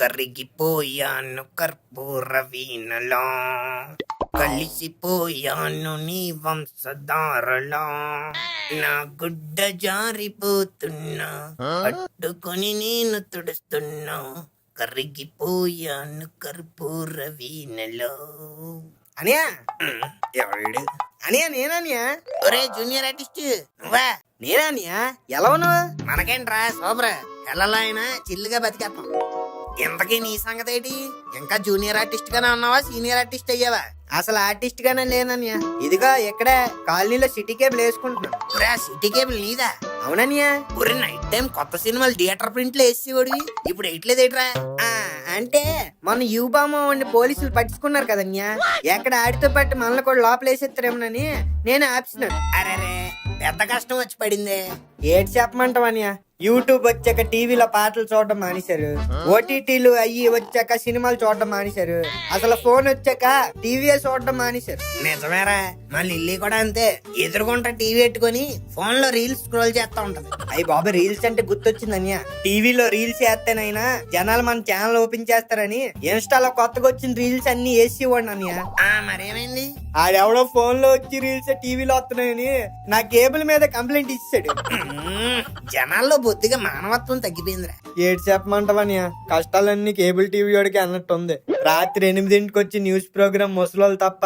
కరిగిపోయాను కర్పూర వీణలా, కలిసిపోయాను నీ వంశధారలా, నా గుడ్డ జారిపోతున్నా పట్టుకొని నేను తుడుస్తున్నా, కరిగిపోయాను కర్పూర వీణలో. అనియా ఎవడు అనియా? నేననియా? ఒరే జూనియర్ ఆర్టిస్ట్ నువ్వా? నేననియా? ఎలా ఉన్నావు? మనకేంట్రా సూపర్, ఎల్లలా అయినా చిల్లుగా బతికేస్తాం. ఇంతకీ నీ సంగతి ఏంటి? ఇంకా జూనియర్ ఆర్టిస్ట్ గానే ఉన్నావా, సీనియర్ ఆర్టిస్ట్ అయ్యావా? అసలు ఆర్టిస్ట్ గానే లేనన్యా. ఇదిగా ఎక్కడ కాలనీలో సిటీ కేబుల్ వేసుకుంటున్నా. సిటీ కేబుల్ నీదా? అవునన్యా. ఊరి నైట్ టైం కొత్త సినిమాలు థియేటర్ ప్రింట్లు వేసేవాడివి, ఇప్పుడు వేయట్లేదేట్రా? అంటే మన యూబామా వాడిని పోలీసులు పట్టుకున్నారు కదన్యా, ఎక్కడ ఆడితో పాటు మనల్ని కూడా లోపల వేసేస్తారేమోనని నేను ఆపిస్తున్నాను. అరే పెద్ద కష్టం వచ్చి పడిందే. ఏడు చెప్పమంటావన్యా, యూట్యూబ్ వచ్చాక టీవీలో పాటలు చూడడం మానేశారు, ఓటీటీలు అయ్యి వచ్చాక సినిమాలు చూడడం మానేశారు, అసలు ఫోన్ వచ్చాక టీవీ చూడడం మానేశారు. నిజమేరా, మళ్ళీ ఇల్లు కూడా అంతే. ఎదురుకుంటా టీవీ పెట్టుకుని ఫోన్ లో రీల్స్ స్క్రోల్ చేస్తా ఉంటది. అయ్యి బాబా, రీల్స్ అంటే గుర్తొచ్చిందన్యా, టీవీలో రీల్స్ చేస్తేనైనా జనాలు మన ఛానల్ ఓపెన్ చేస్తారని ఇన్స్టాలో కొత్తగా వచ్చిన రీల్స్ అన్ని వేసి ఇవ్వండి అన్యా. మరేమైంది? ఆడెవడో ఫోన్ లో వచ్చి రీల్స్ టీవీలో వస్తున్నాయని నా కేబుల్ మీద కంప్లైంట్ ఇచ్చాడు. జనాల్లో బొత్తిగా మానవత్వం తగ్గిపోయిందిరా. ఏడు చెప్పమంటావన్యా, కష్టాలన్నీ కేబుల్ టీవీ వాడికి అన్నట్టుంది. రాత్రి 8ంటికి వచ్చి న్యూస్ ప్రోగ్రామ్ ముసలోళ్ళు తప్ప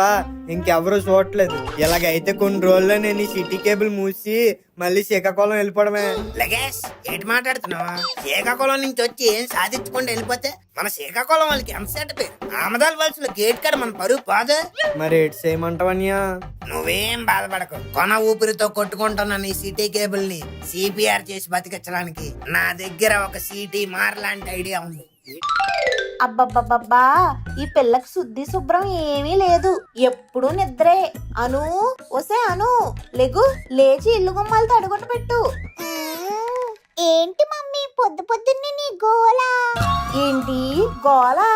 ఇంకెవరూ చూడట్లేదు. ఇలాగైతే కొన్ని రోజుల్లో నేను సిటీ కేబుల్ మూసి మళ్ళీ శ్రీకాకుళం వెళ్ళిపోవడమే. లగేష్ ఏంటి మాట్లాడుతున్నావా? శ్రీకాకుళం నుంచి వచ్చి ఏం సాధించుకుంటూ వెళ్ళిపోతే మన శ్రీకాకుళం వాళ్ళకి ఎంత సెట్ పేరు. ఆమదాల వలసలో గేట్ కాడ మన పరువు పాదు. మరి ఏడు చేయమంటావన్యా? నువ్వేం బాధపడకు, కొన ఊపిరితో కొట్టుకుంటున్నా నీ సిటీ కేబుల్ ని సిపిఆర్ చేసి బతికించడానికి నా దగ్గర ఒక సిటీ లాంటి ఐడియా ఉంది. అబ్బబ్బబ్బబ్బా, ఈ పిల్లకి శుద్ధి శుభ్రం ఏమీ లేదు, ఎప్పుడు నిద్రే. అను ఒసే అను, లెగు, లేచి ఇల్లు గుమ్మాలు తడుగుంట పెట్టు. ఏంటి మమ్మీ పొద్దు పొద్దున్నే నీ గోలా? ఏంటి గోలా?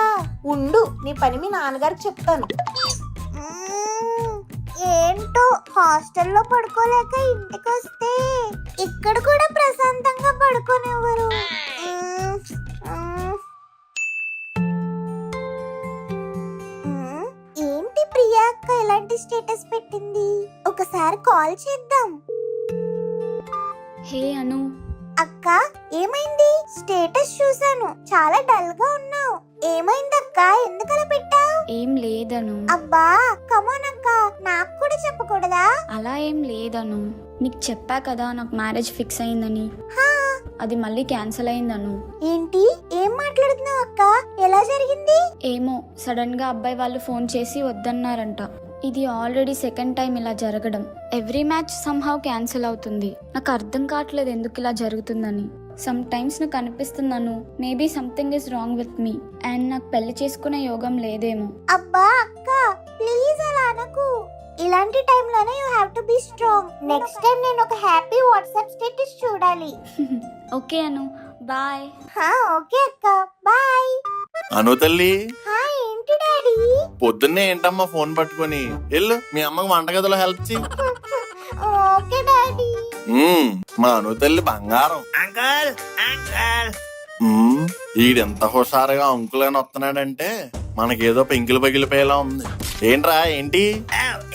ఉండు, నీ పని మీ నాన్నగారికి చెప్తాను. ఏంటో హాస్టల్లో పడుకోలేక ఇంటికి వస్తే ఇక్కడ కూడా ప్రశాంతంగా పడుకోనివ్వరు. ఏంటి ప్రియా అక్క ఇలాంటి స్టేటస్ పెట్టింది? ఒకసారి కాల్ చేద్దాం. హే అను. అక్క ఏమైంది? స్టేటస్ చూసాను, చాలా డల్ గా ఉన్నావు. ఏమైందక్క, ఎందుకలా పెట్టావు? ఏం లేదను. అబ్బా కమాన్ అక్క, నాకు కూడా చెప్పకూడదా? అలా ఏం లేదను, నీకు చెప్పా కదా నాకు మ్యారేజ్ ఫిక్స్ అయిందని. అది మళ్ళీ క్యాన్సిల్ అయిందను. ఏంటి, ఏం మాట్లాడుతున్నావు అక్క? ఎలా జరిగింది? ఏమో, సడన్ గా అబ్బాయి వాళ్ళు ఫోన్ చేసి వద్దన్నారంట. ఇది ఆల్రెడీ సెకండ్ టైం ఇలా జరగడం. ఎవ్రీ మ్యాచ్ సమ్హౌ క్యాన్సిల్ అవుతుంది. నాకు అర్థం కావట్లేదు ఎందుకు ఇలా జరుగుతుందని. సమ్ టైమ్స్ నాకు అనిపిస్తున్నాను maybe something is wrong with me and నాకు పెళ్లి చేసుకునే యోగం లేదేమో. అబ్బా అక్క ప్లీజ్ అలా అనకు. ఇలాంటి టైంలోనే you have to be strong. Next time నేను ఒక హ్యాపీ వాట్సాప్ స్టేటస్ చూడాలి. ఓకే అను, బాయ్. ఓకే అక్క, బాయ్. అను తల్లి, ఏంటి డాడీ? పొద్దున్నే ఏంటమ్మా ఫోన్ పట్టుకొని వెళ్ళు మీ అమ్మకి వంటగదిలో హెల్ప్ చేయి. Okay daddy. మా అను తల్లి బంగారం. అంకల్ అంకల్, ఈడెంత హుషారుగా అంకులని వస్తున్నాడంటే మనకేదో పెంకులు పగిలిపోయేలా ఉంది. ఏంట్రా ఏంటి?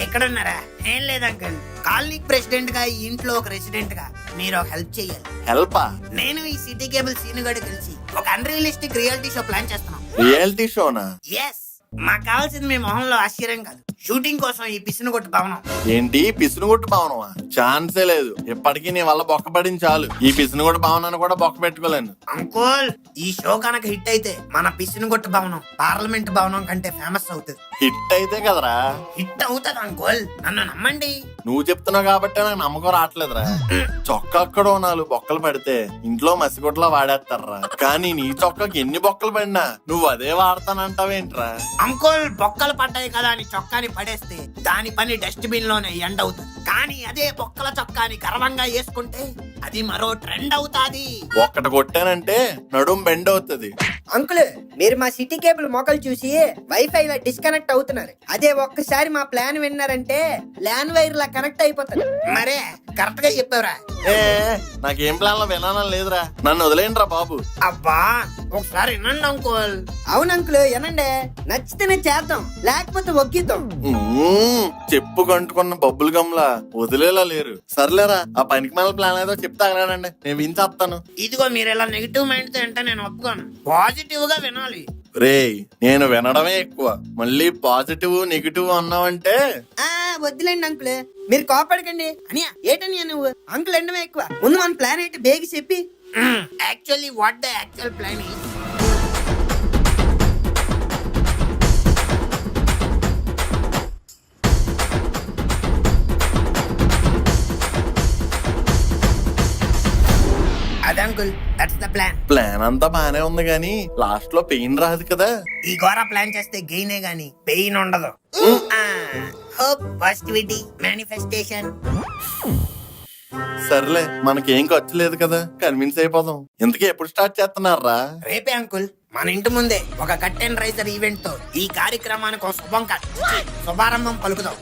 ఎక్కడున్నారా? ఏం లేదు అంకల్, కాలనీకి ప్రెసిడెంట్ గా, ఈ ఇంట్లో ఒక రెసిడెంట్ గా మీరు ఒక హెల్ప్ చేయాలి. హెల్పా? నేను ఈ సిటీ కేబుల్ సీన్ గడి కలిసి ఒక అన్రియలిస్టిక్ రియాలిటీ షో ప్లాన్ చేస్తున్నాం. రియాలిటీ షోనా? ఎస్, మాకు కావాల్సింది మీ మొహంలో ఆశ్చర్యం కాదు, షూటింగ్ కోసం ఈ పిసినగొట్టు భవనం. ఏంటి పిసినుగొట్టు భవనమా? ఛాన్సే లేదు. ఎప్పటికీ నీ వల్ల బొక్క పడింది చాలు. ఈ పిసినుగొట్టు భవనాన్ని కూడా బొక్క పెట్టుకోలేను. అంకుల్, ఈ షో కనుక హిట్ అయితే మన పిసినగొట్టు భవనం పార్లమెంట్ భవనం కంటే ఫేమస్ అవుతుంది. హిట్ అయితే కదరా? హిట్ అవుతుంది అంకుల్, నన్ను నమ్మండి. నువ్వు చెప్తున్నావు కాబట్టి నాకు నమ్మకం రావట్లేదురా. చొక్క అక్కడో 4 బొక్కలు పడితే ఇంట్లో మసిగుడ్లా వాడేస్తారా, కానీ నీ చొక్కకి ఎన్ని బొక్కలు పడినా నువ్వు అదే వాడతానంటావేంట్రా? అంకుల్, బొక్కలు పడ్డాయి కదా అని చొక్కాని పడేస్తే దాని పని డస్ట్బిన్ లోనే ఎండ్ అవుతుంది. కానీ అదే బొక్కల చొక్కాని గర్వంగా వేసుకుంటే అది మరో ట్రెండ్ అవుతాది. ఒక్కటి కొట్టానంటే నడుం బెండ్ అవుతుంది. అంకుల్, మీరు మా సిటీ కేబుల్ మొక్కలు చూసి వైఫై లా డిస్కనెక్ట్ అవుతున్నారు. అదే ఒక్కసారి మా ప్లాన్ విన్నారంటే ల్యాండ్ వైర్ లా కనెక్ట్ అయిపోతారు. మరే కరెక్ట్ గా చెప్పావురా. ఏ నాకేం ప్లాన్ లో వినాలని లేదురా, నన్ను వదిలేయండిరా బాబు. అబ్బా ఒకసారి వినండి అంకుల్. అవును అంకుల్ వినండి, నచ్చితేనే చేద్దాం లేకపోతే ఒగ్గిద్దాం. చెప్పు కంటుకున్న బబ్బుల్ గమ్లా వదిలేలా లేరు. సర్లేరా, ఆ పనికి మన ప్లాన్ ఏదో చెప్తా అన్నానండి, నేను వించేస్తాను. ఇదిగో మీరు ఇలా నెగిటివ్ మైండ్ తో అంటే నేను ఒప్పుకోను. పాజిటివ్ గా వినాలి. రేయ్ నేను వినడమే ఎక్కువ, మళ్ళీ పాజిటివ్ నెగిటివ్ అన్నావంటే వద్దులేండి అంకుల్, మీరు కోపడకండి. అనియా ఏటనియా నువ్వు, అంకుల్ ఎండమే ఎక్కువ. ముందు మన ప్లాన్ ఏంటి బేగి చెప్పి. Actually what the actual plan is, అదే uncle, that's the plan. Plan అంతా బానే ఉంది గానీ లాస్ట్ లో పెయిన్ రాదు కదా. ఈ ఘోర ప్లాన్ చేస్తే గెయినే గాని పెయిన్ ఉండదు. Hope, positivity, manifestation. సర్లే మనకేం ఖర్చు లేదు కదా, కన్విన్స్ అయిపోదాం. ఇంతకీ ఎప్పుడు స్టార్ట్ చేస్తున్నారా? రేపే అంకుల్, మన ఇంటి ముందే ఒక కట్ అండ్ రైజర్ ఈవెంట్ తో ఈ కార్యక్రమానికి ఒక శుభారంభం పలుకుదాం.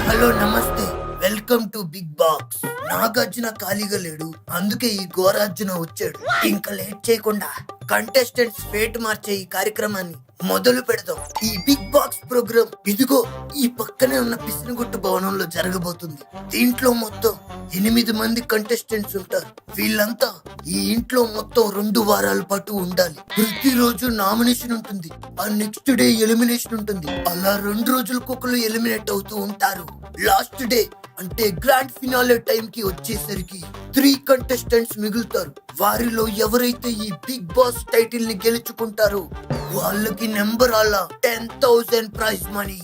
హలో నమస్తే, welcome to big box. Nagarjuna ఖాళీగా లేడు, అందుకే ఈ ఘోరార్జున వచ్చాడు. ఇంకా లేట్ చేయకుండా కంటెస్టెంట్స్ ఫేట్ మార్చే ఈ కార్యక్రమాన్ని మొదలు పెడదాం. ఈ బిగ్ బాక్స్ ప్రోగ్రామ్ ఇదిగో ఈ పక్కనే ఉన్న పిసినగుట్టు భవనంలో జరగబోతుంది. దీంట్లో మొత్తం 8 మంది కంటెస్టెంట్స్ ఉంటారు. వీళ్ళంతా ఈ ఇంట్లో మొత్తం 2 వారాల పాటు ఉండాలి. ప్రతిరోజు నామినేషన్ ఉంటుంది, ఆ నెక్స్ట్ డే ఎలిమినేషన్ ఉంటుంది. అలా 2 రోజులకొకరు ఎలిమినేట్ అవుతూ ఉంటారు. లాస్ట్ డే అంటే గ్రాండ్ ఫినాలే టైం కి వచ్చేసరికి 3 కంటెస్టెంట్స్ మిగులుతారు. వారిలో ఎవరైతే ఈ బిగ్ బాస్ టైటిల్ ని గెలుచుకుంటారో వాళ్ళకి నెంబర్ అలా 10,000 ప్రైజ్ మనీ.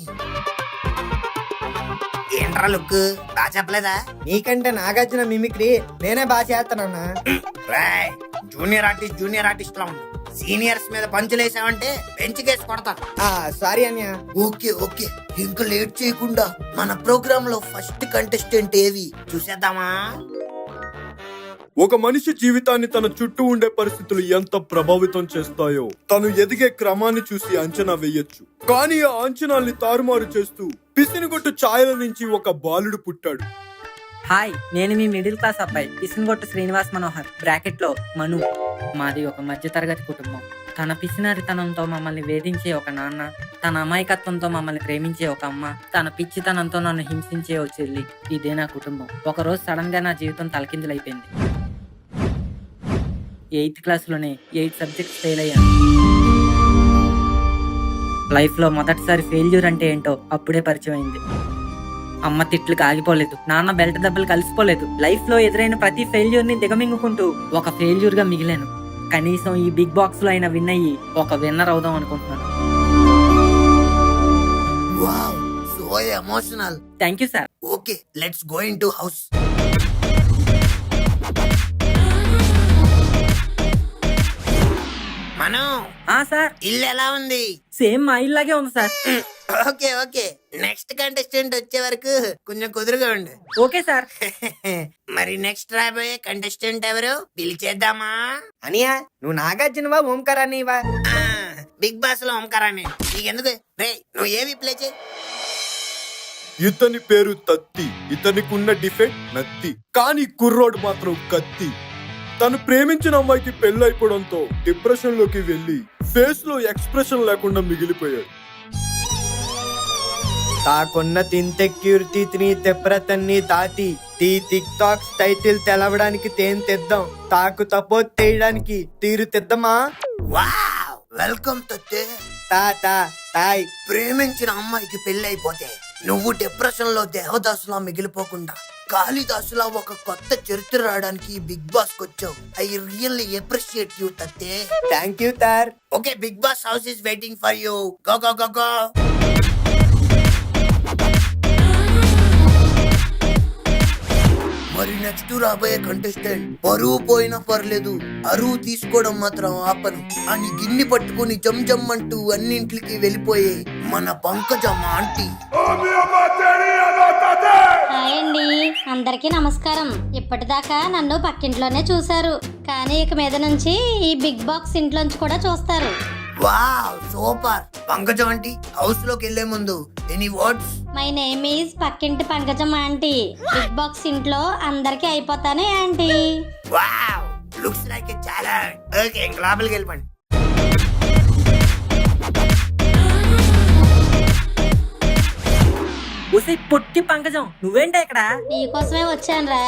ఏంట్రా లుక్, బాగా చెప్పలేదా? నీకంటే నాగార్జున మిమిక్రీ నేనే బాగా చేస్తానన్నా. రాయ్, జూనియర్ ఆర్టిస్ట్ లా ఉంది. సీనియర్స్ మీద పంచులేసావంటే బెంచ్ కేసు కొడతాను. సారీ అన్య. ఓకే ఇంకా లేట్ చేయకుండా మన ప్రోగ్రామ్ లో ఫస్ట్ కంటెస్టెంట్ ఏవి చూసేద్దామా? ఒక మనిషి జీవితాన్ని తన చుట్టూ ఉండే పరిస్థితులు ఎంత ప్రభావితం చేస్తాయో తను ఎదిగే క్రమాన్ని చూసి అంచనా వేయొచ్చు. కానీ ఆ అంచనాల్ని తారుమారు చేస్తూ పిసినిగొట్టు ఛాయల నుంచి ఒక బాలుడు పుట్టాడు. హాయ్, నేను మీ మిడిల్ క్లాస్ అబ్బాయి పిసినగొట్టు శ్రీనివాస్ మనోహర్, బ్రాకెట్ లో మను. మాది ఒక మధ్యతరగతి కుటుంబం. తన పిసినారితనంతో మమ్మల్ని వేధించే ఒక నాన్న, తన అమాయకత్వంతో మమ్మల్ని ప్రేమించే ఒక అమ్మ, తన పిచ్చితనంతో నన్ను హింసించే ఓ చెల్లి. ఇదే నా కుటుంబం. ఒకరోజు సడన్ గా నా జీవితం తలకిందులైపోయింది. 8th క్లాస్లోనే 8 సబ్జెక్ట్స్ ఫెయిల్ అయ్యాను. లైఫ్ లో మొదటిసారి ఫెయిల్యూర్ అంటే ఏంటో అప్పుడే పరిచయం అయింది. అమ్మ తిట్లకు ఆగిపోలేదు, నాన్న బెల్ట్ దెబ్బలు కలిసిపోలేదు. లైఫ్ లో ఎదురైన ప్రతి ఫెయిల్యూర్ ని దిగమింగుకుంటూ ఒక ఫెయిల్యూర్ గా మిగిలాను. కనీసం ఈ బిగ్ బాక్స్ లో అయినా విన్ అయ్యి ఒక విన్నర్ అవుదాం అనుకుంటున్నాను. Wow, so emotional. Thank you sir. Okay, let's go in to house. మనం సార్, ఇల్లు ఎలా ఉంది? సేమ్ మా ఇల్లాగే ఉంది సార్. ఓకే నెక్స్ట్ కంటెస్టెంట్ వచ్చే వరకు కొంచెం కుదురుగా ఉండు. Okay sir. మరి నెక్స్ట్ రాబోయే కంటెస్టెంట్ ఎవరు పిలిచేద్దామా? అనియా నువ్వు నాగార్జునవా ఓంకారానివా? బిగ్ బాస్ లో ఓంకారాన్ని నీకెందుకు? రే నువ్వు ఏవి ప్లే చేయి. ఇతని పేరు తత్తి, ఇతనికున్న డిఫెక్ట్ నత్తి, కానీ కుర్రోడు మాత్రం కత్తి. తను ప్రేమించిన అమ్మాయికి పెళ్ళైపోవడంతో డిప్రెషన్ లోకి వెళ్లి ఫేస్ లో ఎక్స్ప్రెషన్ లేకుండా మిగిలిపోయాడు. తాకున్న తింతెక్యూరిటీ తిని తెప్రతన్ని తాతి తీ టిక్ టాక్ టైటిల్ తెలవడానికి తేన్ తెద్దాం, తాకు తపో తేయడానికి తీరు తెద్దమా. వావ్, వెల్కమ్ తత్తే. తాయ్ ప్రేమించిన అమ్మాయికి పెళ్లి అయిపోతే నువ్వు డిప్రెషన్ లో దేవదాసులా మిగిలిపోకుండా కాళిదాసులా ఒక కొత్త చరిత్ర రావడానికి బిగ్ బాస్ వచ్చావు. ఐ రియల్లీ అప్రిషియేట్ యూ తత్తే. థ్యాంక్ యూ తార్. Okay, Bigg Boss house is waiting for you. Go go go go. మరి నెక్స్ట్ రాబోయే కంటెస్టెంట్ పరువు పోయినా పర్లేదు, అరువు తీసుకోవడం మాత్రం ఆపను అని గిన్నె పట్టుకుని జమ్ అంటూ అన్నింటికి వెళ్ళిపోయే మన పంకజమ్మ ఆంటీ. హాయ్ అండి, అందరికీ నమస్కారం. ఇప్పటిదాకా నన్ను పక్కింట్లోనే చూశారు, కానీ ఇక మీద నుంచి ఈ బిగ్ బాక్స్ ఇంట్లోంచి కూడా చూస్తారు. Wow super. Pankajam aunty house లోకి వెళ్లే ముందు any words? My name is పక్కింటి పంకజం ఆంటీ. బిగ్ బాక్స్ ఇంట్లో అందరికీ అయిపోతానే aunty. Wow looks like a talent. Okay ఇంక లోపలికి వెళ్ళిపోండి. ఉసి పుట్టి పంకజం నువ్వేంటే ఇక్కడ? నీకోసమే వచ్చానురా.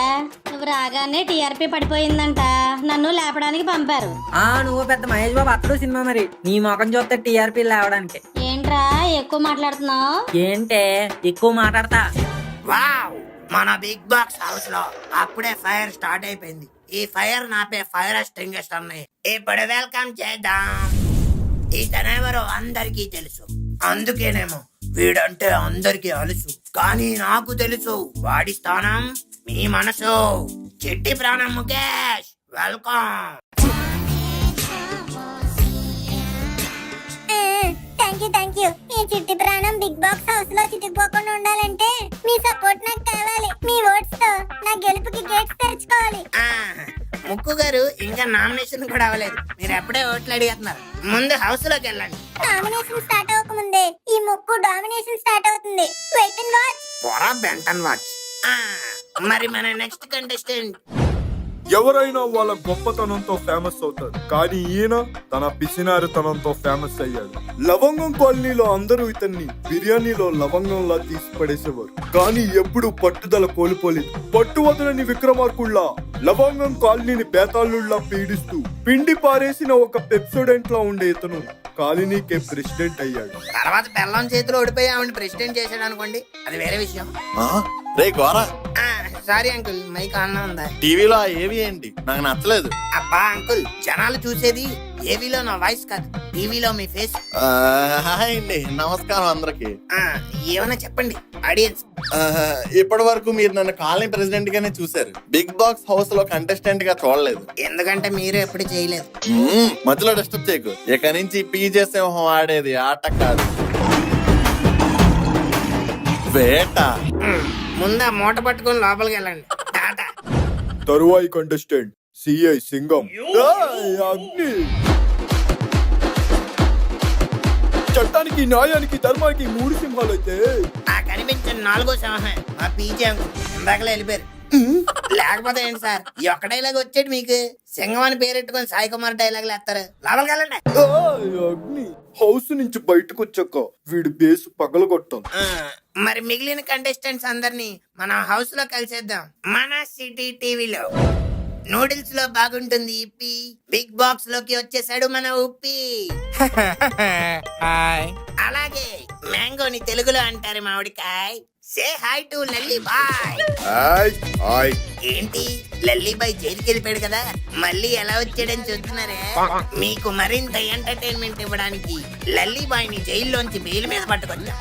నువ్వు రాగానే టీఆర్పీ పడిపోయిందంట, నన్ను లేపడానికి పంపారు. నువ్వు పెద్ద మహేష్ బాబు అతడు సినిమా మరి. నీ ముఖం చూస్తే టీఆర్పీ లేవడానికి. ఏంట్రా ఎక్కువ మాట్లాడుతున్నావు? ఏంటే ఎక్కువ మాట్లాడతా? వావ్ మన బిగ్ బాక్స్ హౌస్ లో అప్పుడే ఫైర్ స్టార్ట్ అయిపోయింది. ఈ ఫైర్ నాపే ఫైర్ ఎక్స్టింగ్విషర్ ని ఇప్పుడు వెల్కమ్ చేద్దాం. ఇతనెవరో అందరికీ తెలుసు, అందుకేనేమో వీడంటే అందరికీ అలుసు. కానీ నాకు తెలుసు వాడి స్థానం మీ మనసు. చిట్టి ప్రాణం ముఖేష్ వెల్కమ్. Thank you. ఈ చిట్టి ప్రాణం బిగ్ బాక్స్ హౌస్ లో చిట్టుకుపోకుండా ఉండాలంటే మీ సపోర్ట్ నాకు కావాలి. మీ ఓట్స్ తో నా గెలుపుకి గేట్స్ తెరుచుకోవాలి. ముక్కు గారు ఇంకా నామినేషన్ కూడా అవ్వలేదు, మీరు ఎప్పుడే ఓట్లు అడిగేస్తున్నారు. ముందు హౌస్ లోకి వెళ్ళండి. నామినేషన్ స్టార్ట్ అవ్వకముందే ఈ ముక్కు డామినేషన్ స్టార్ట్ అవుతుంది. Wait and watch. పోరా బెంటన్ వాచ్. మరి మన నెక్స్ట్ కంటెస్టెంట్ ఎవరైనా వాళ్ళ గొప్పతనంతో ఫేమస్ అవుతారు, కానీ ఈయన తన పిసినారితనంతో ఫేమస్ అయ్యాడు. లవంగం కాలనీలో అందరూ ఇతన్ని బిర్యానీలో లవంగంలా తీసి పడేసేవారు, కానీ ఎప్పుడు పట్టుదల కోల్పోలేదు. పట్టు వదలని విక్రమార్కుల్లా లవంగం కాలనీని బేతాళుల్లా పీడిస్తూ పిండి పారేసిన ఒక పెప్సోడెంట్ లా ఉండే ఇతను కాలనీకే ప్రెసిడెంట్ అయ్యాడు. తర్వాత బెల్లం చేతిలో ఓడిపోయి ఆవిడ ప్రెసిడెంట్ చేశాడు అనుకోండి, అది వేరే విషయం. రే Gora, sorry uncle mike on ఉందా? టీవీలో ఏవి ఏంటి నాకు నచ్చలేదు. అబ్బా అంకుల్ జనాలు చూసేది ఏవీలో నా వాయిస్ కాదు, టీవీలో మీ ఫేస్. హాయ్ అండి, నమస్కారం అందరికి. ఏమైనా చెప్పండి ఆడియన్స్. ఇప్పటి వరకు మీరు నన్ను కాలనీ ప్రెసిడెంట్ గానే చూశారు, బిగ్ బాక్స్ హౌస్ లో కంటెస్టెంట్ గా చూడలేదు. ఎందుకంటే మీరు ఎప్పుడు చేయలేదు. మధ్యలో డిస్టర్బ్ చేయకు. ఇక నుంచి పీజే సింహం ఆడేది ఆట కాదు, వేట. ముందా మూట పట్టుకొని లోపలికి వెళ్ళండి. టాటా. తరువాయి కంటెస్టెంట్ సిఐ సింగం. అగ్ని. చట్టానికి న్యాయానికి ధర్మానికి 3 సింహాలైతే కనిపించిన 4వ సింహమే మా పీజే అంకుల్. ఇందాకలే వెళ్ళిపోయారు. లేకపోతే ఏంటి సార్ ఈ ఒక్క డైలాగ్ వచ్చేది మీకు? సింగం అని పేరెట్టుకొని సాయి కుమార్ డైలాగులు వేస్తారు. లోపలికి వెళ్ళండి. అగ్ని. హౌస్ నుంచి బయటకు వచ్చాక వీడి బేసు పగలగొట్టాం. మరి మిగిలిన కంటెస్టెంట్స్ అందరినీ మన హౌస్ లో కలిసేద్దాం. మన సిటీ టీవీలో నూడిల్స్ లో బాగుంటుంది ఇప్పి, బిగ్ బాక్స్ లోకి వచ్చేసాడు మన ఉప్పి. అలాగే మ్యాంగోని తెలుగులో అంటారు మామిడికాయ్. Say hi to Lalli boy. ఏంటి లల్లీ బాయ్ జైలుకి వెళ్ళిపోయాడు కదా, మళ్ళీ ఎలా వచ్చాడని చూస్తున్నారే? మీకు మరింత ఎంటర్టైన్మెంట్ ఇవ్వడానికి లల్లీ బాయ్ ని జైల్లోంచి బెయిల్ మీద పట్టుకొచ్చా.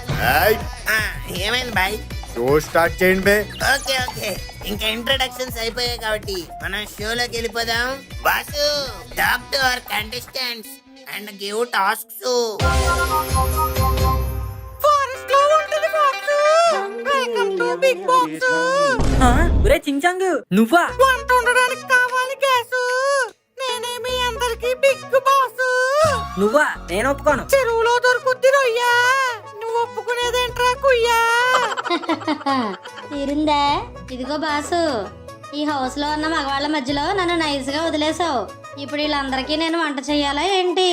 ఏమైంది బాయ్? షో స్టార్ట్ చేయండి బే. ఓకే ఇంకా ఇంట్రడక్షన్స్ అయిపోయాయి కాబట్టి మనం షోలోకి వెళ్ళిపోదాం. Boss talk to our contestants and give tasks. ఒరే చించాంగ్ నువ్వా? వంట ఉండడానికి కావాలి గ్యాసు, నేనే మీ అందరికి బిగ్ బాస్. నువ్వా? నేను ఒప్పుకోను. చెరువులో దొరుకుద్ది రొయ్యా, నువ్వు ఒప్పుకునేదేంట్రా కుయ్యా? తీరిందా? ఇదిగో బాసు, ఈ హౌస్ లో ఉన్న మగవాళ్ళ మధ్యలో నన్ను నైస్ గా వదిలేసావు. ఇప్పుడు వీళ్ళందరికీ నేను వంట చెయ్యాలా ఏంటి?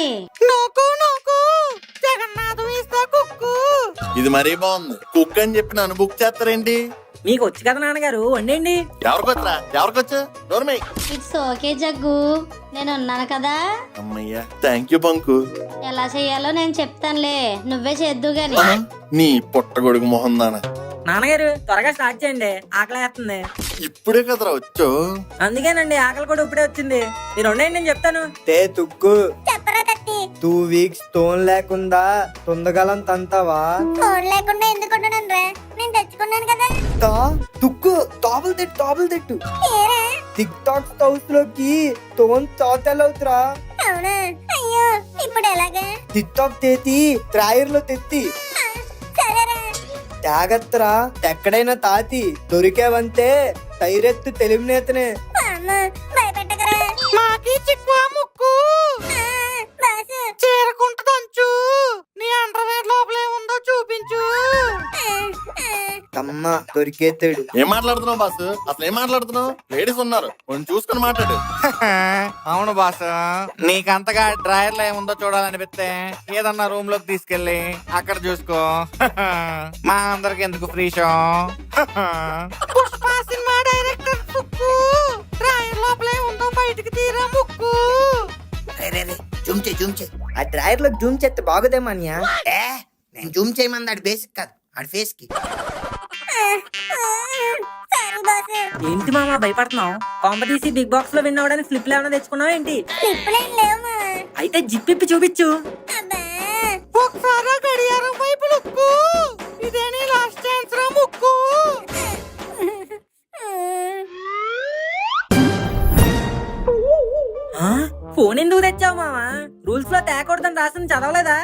నోకు నోకు జగన్నాథం ఇస్తా కుక్కు. ఇది మరీ బాగుంది. కుక్ అని చెప్పి నన్ను బుక్ చేస్తారేంటి? మీకు వచ్చి కదా నాన్నగారు, వండండి. ఎవరికొచ్చరా? ఎవరికొచ్చు? నోర్మై. ఇట్స్ ఓకే జగ్గు, నేను ఉన్నాను కదా. అమ్మయ్యా థ్యాంక్ యూ బంకు. ఎలా చెయ్యాలో నేను చెప్తానులే, నువ్వే చేద్దు గాని. నీ పుట్టగొడుగు మొహం దానా. నాన్నగారు త్వరగా స్టార్ట్ చేయండి, ఆకలి వేస్తుంది. ఇప్పుడే కదరా వచ్చో. అందుకేనండి ఆకలి కూడా ఇప్పుడే వచ్చింది. మీరు వండండి నేను చెప్తాను. తే తుక్కు. చెప్పరా తత్తి. 2 వీక్స్ తోన్ లేకుండా తొందగలం తంతావా? ఫోన్ లేకుండా ఎందుకుంటున్నాను రా, నేను తెచ్చుకున్నాను కదా. తుక్కు తాబులు తిట్టు. ఏరా? టిక్ టాక్ హౌస్ లోకి తోన్ తోతలవుతురా. అవునా? అయ్యో ఇప్పుడు ఎలాగా? టిక్ టాక్ తేతి ట్రాయర్ లో తెత్తి సరేరా. జాగ్రత్తరా, ఎక్కడైనా తాతి దొరికావంతే టైరెత్తు తెలివినేతనే. అమ్మ భయపెట్టకరా. మాకి చిక్కువ ముక్కు బాసు చేరుకుంటుందో దొరికేతాడు. ఏం మాట్లాడుతున్నావు బాసు? అసలు ఏం మాట్లాడుతున్నావు? లేడీస్ ఉన్నారు, కొంచెం చూసుకుని మాట్లాడు. అవును బాస్, నీకంతగా డ్రాయర్ లో ఏముందో చూడాలనిపిస్తే ఏదన్నా రూమ్ లోకి తీసుకెళ్ళి అక్కడ చూసుకో. మా అందరికి ఎందుకు free show? Pushpa cinema director ముక్కు డ్రాయర్ లోపలే ఉందో బయటికి తీరా ముక్కు. జూమ్ చే ఆ డ్రాయర్ లో జూమ్ చేస్తే బాగుదేమో అనియా. నేను జూమ్ చేయమంది ఆడి బేసిక్ కాదు, ఆడి ఫేస్ కి. Sorry boss. ఏంటి మామ భయపడుతున్నావు? కాంపిటీసి బిగ్ బాక్స్ లో విన్ అవడానికి ఫ్లిప్ ఏమైనా తెచ్చుకున్నావు ఏంటి? స్లిప్పులేం లేవు మామ. అయితే జిప్పిప్పి చూపించు. అబ్బా. ఒకసారి గడియారం వైపు లుక్కు, ఇదే నీ లాస్ట్ ఛాన్స్ రా ముక్కు. ఫోన్ ఎందుకు తెచ్చావు మామ? రూల్స్ లో తేకూడదని రాసిన చదవలేదా?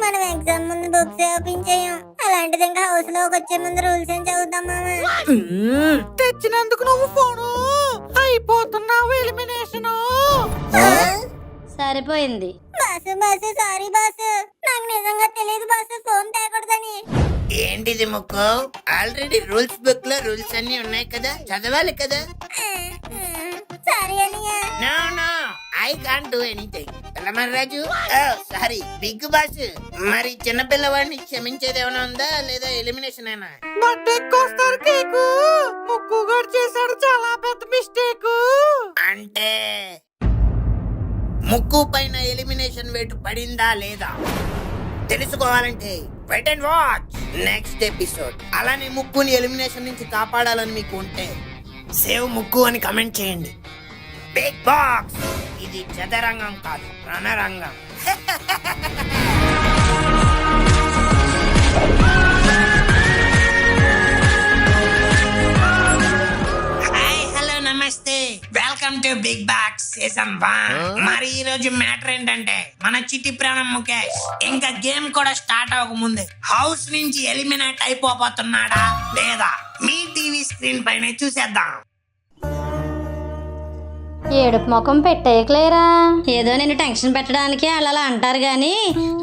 మనం ఎగ్జామ్ ముందు బుక్స్ ఓపెన్ చేయం, అలాంటిది ఇంకా హౌస్ లోకి వచ్చే ముందు రూల్స్ ఏం చదువుతాం మామ. తెచ్చినందుకు నువ్వు ఫోను అయిపోతున్నావు ఎలిమినేషన్. సరిపోయింది. బాసు సారీ బాసు, నాకు నిజంగా తెలియదు బాసు ఫోన్ తేకూడదని. ఏంటిది ముక్కు? ఆల్రెడీ రూల్స్ బుక్ లో రూల్స్ అన్ని ఉన్నాయి కదా, చదవాలి కదా. సారీ అనియా. No I can't do anything. Raju sorry Bigg Boss. మరి చిన్న పిల్లవాడిని క్షమించేది ఏమైనా ఉందా, లేదా ఎలిమినేషన్ అయినా? ముక్కు గారు చేశాడు చాలా పెద్ద మిస్టేక్. అంటే ముక్కు పైన ఎలిమినేషన్ వేటు పడిందా లేదా తెలుసుకోవాలంటే wait and watch next episode. అలానే ముక్కుని ఎలిమినేషన్ నుంచి కాపాడాలని మీకు ఉంటే సేవ్ ముక్కు అని కమెంట్ చేయండి. బిగ్ బాక్స్ ఇది చదరంగం కాదు, రణరంగం. హాయ్ హలో నమస్తే, welcome to big box season 1. మరి ఈ రోజు మ్యాటర్ ఏంటంటే మన చిట్టి ప్రాణం ముఖేష్ ఇంకా గేమ్ కూడా స్టార్ట్ అవ్వక ముందే హౌస్ నుంచి ఎలిమినేట్ అయిపోతున్నాడా లేదా మీ టీవీ స్క్రీన్ పైన చూసేద్దాం. ఏడుపు ముఖం పెట్టేయకలేరా. ఏదో నేను టెన్షన్ పెట్టడానికి అలా అంటారు గాని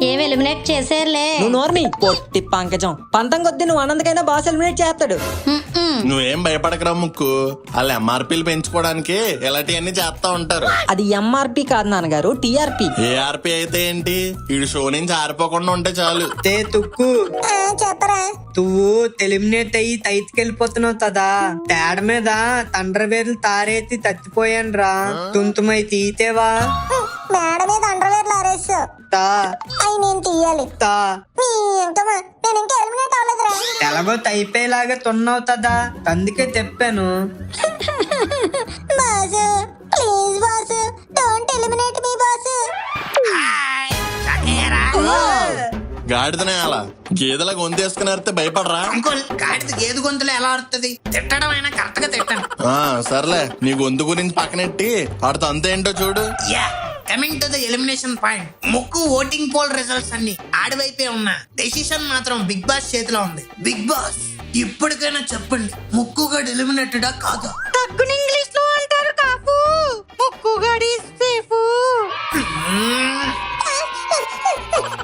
ఏం ఎలిమినేట్ చేసేర్లే. నువ్వు నోర్ని పొట్టి పంకజం. పంతం కొద్ది నువ్వు అన్నందుకైనా బాస్ ఎలిమినేట్ చేస్తాడు. నువ్వేం భయపడకరా ముక్కు, వాళ్ళు ఎంఆర్పీలు పెంచుకోవడానికి ఇలాంటివన్నీ చేస్తా ఉంటారు. అది ఎంఆర్పి కాదు నాన్నగారు, టిఆర్పి. ఏఆర్పీ అయితే ఏంటి, వీడు షో నుంచి ఆరిపోకుండా ఉంటే చాలు. తే తుక్కు, చెప్పరా. నువ్వు ఎలిమినేట్ అయ్యి తైతికెళ్ళిపోతున్నావు కదా, తేడ మీద తండ్రవేర్లు తారేసి తచ్చిపోయాను రా. తుంతుమై తీతేవా? మేడ మీద అండర్వేర్ లారేసు తా అయి నేను తీయాలి. తా నేను ఇంకా ఎలిమినేట్ అవ్వలేదురా. ఎలాగో తైపోయేలాగా తున్నవుతుందా, అందుకే తెప్పాను. Boss please boss, don't eliminate me boss. గాడిదనే అలా గేదెలా గొంతేసుకుని అరితే భయపడరా? అంకుల్ గాడిద గేదె గొంతులో ఎలా అరుస్తుంది? తిట్టడం అయినా కరెక్ట్ గా తిట్టాను. సర్లే, నీ గొంతు గురించి పక్కనెట్టి ఆడితో అంతేంటో చూడు. Yeah coming to the elimination point. ముక్కు ఓటింగ్ పోల్ రిజల్ట్స్ అన్ని ఆడివైపే ఉన్నా డెసిషన్ మాత్రం బిగ్ బాస్ చేతిలో ఉంది. బిగ్ బాస్ ఇప్పటికైనా చెప్పండి, ముక్కు గడి ఎలిమినేటెడా కాదా? తగ్గుని ఇంగ్లీష్ లో అంటారు కాపు. ముక్కు గడి safe.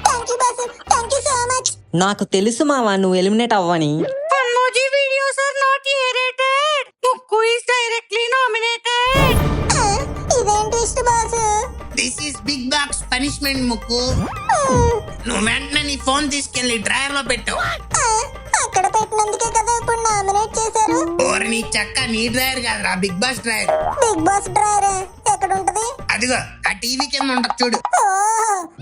Thank you boss, thank you so much. నాకు తెలుసు మావా నువ్వు ఎలిమినేట్ అవ్వని. Emoji videos are not aerated. Mukku is directly nominated. ఇదేం twist boss. This is big box punishment ముక్కు. నువ్వు వెంటనే నీ ఫోన్ తీసుకెళ్లి డ్రాయర్ లో పెట్టు. అక్కడ పెట్టినందుకే కదా ఇప్పుడు నామినేట్ చేశారు. ఓరి నీ చెక్క, నీ డ్రాయర్ కాదురా, Bigg Boss drawer. Bigg Boss driver ఎక్కడ ఉంటది? అదిగో ఆ టీవీ కింద ఉంటది చూడు. Oh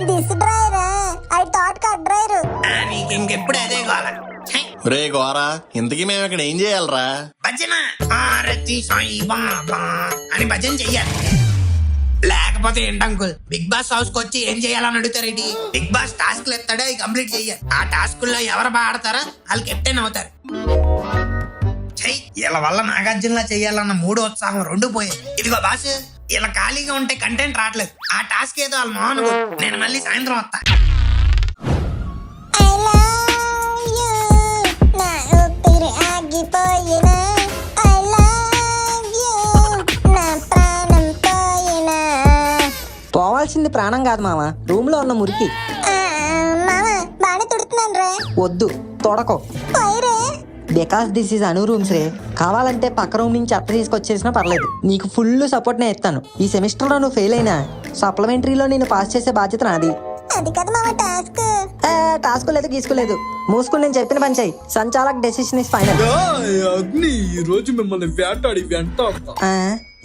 this driver, I thought cut driver. నీకు ఇంకెప్పుడు అదే కావాలా? రే గోరా, ఇంతకీ మేము ఇక్కడ ఏం చేయాలరా? భజన ఆరతి సాయి బాబా అని భజన చెయ్యాలి. లేకపోతే ఏంటంకుల్, బిగ్ బాస్ హౌస్ కి వచ్చి ఏం చేయాలని అడుగుతారేంటి? బిగ్ బాస్ టాస్క్లు ఎత్తాడో అవి కంప్లీట్ చెయ్యాలి. ఆ టాస్కుల్లో ఎవరు బాగా ఆడతారో వాళ్ళు కెప్టెన్ అవుతారు. వీళ్ళ వల్ల నాగార్జునలా చెయ్యాలన్న మూడు ఉత్సాహం రెండు పోయాయి. ఇదిగో బాస్, ఇలా ఖాళీగా ఉంటే కంటెంట్ రావట్లేదు. ఆ టాస్క్ ఏదో వాళ్ళ మోహన్, నేను మళ్ళీ సాయంత్రం వస్తా. ఐ లవ్ యు, నా ఊపిరి ఆగిపోయినా. ఐ లవ్ యు, నా ప్రాణం పోయినా. పోవాల్సింది ప్రాణం కాదు మామ, రూమ్ లో ఉన్న మురికి. మామ బాగా తుడుతున్నాను రే. వద్దు తొడకో. పోయిరే. బికాస్ దిస్ ఈజ్ అను రూమ్స్ రే. కావాలంటే పక్క రూమ్ నుంచి చెత్త తీసుకొచ్చేసినా పర్లేదు, నీకు ఫుల్ సపోర్ట్ నేను ఇస్తాను. ఈ సెమిస్టర్ లో నువ్వు ఫెయిల్ అయినా సప్లిమెంటరీలో నేను పాస్ చేసే బాధ్యత నాది. అది కదా మామ టాస్క్. టాస్క్ లేదు గీసుకోలేదు, మూసుకుని నేను చెప్పిన పని చెయ్యి. సంచాలక్ డెసిషన్ ఇస్ ఫైనల్. అగ్ని ఈ రోజు మిమ్మల్ని వేటాడి వెంటాడతా.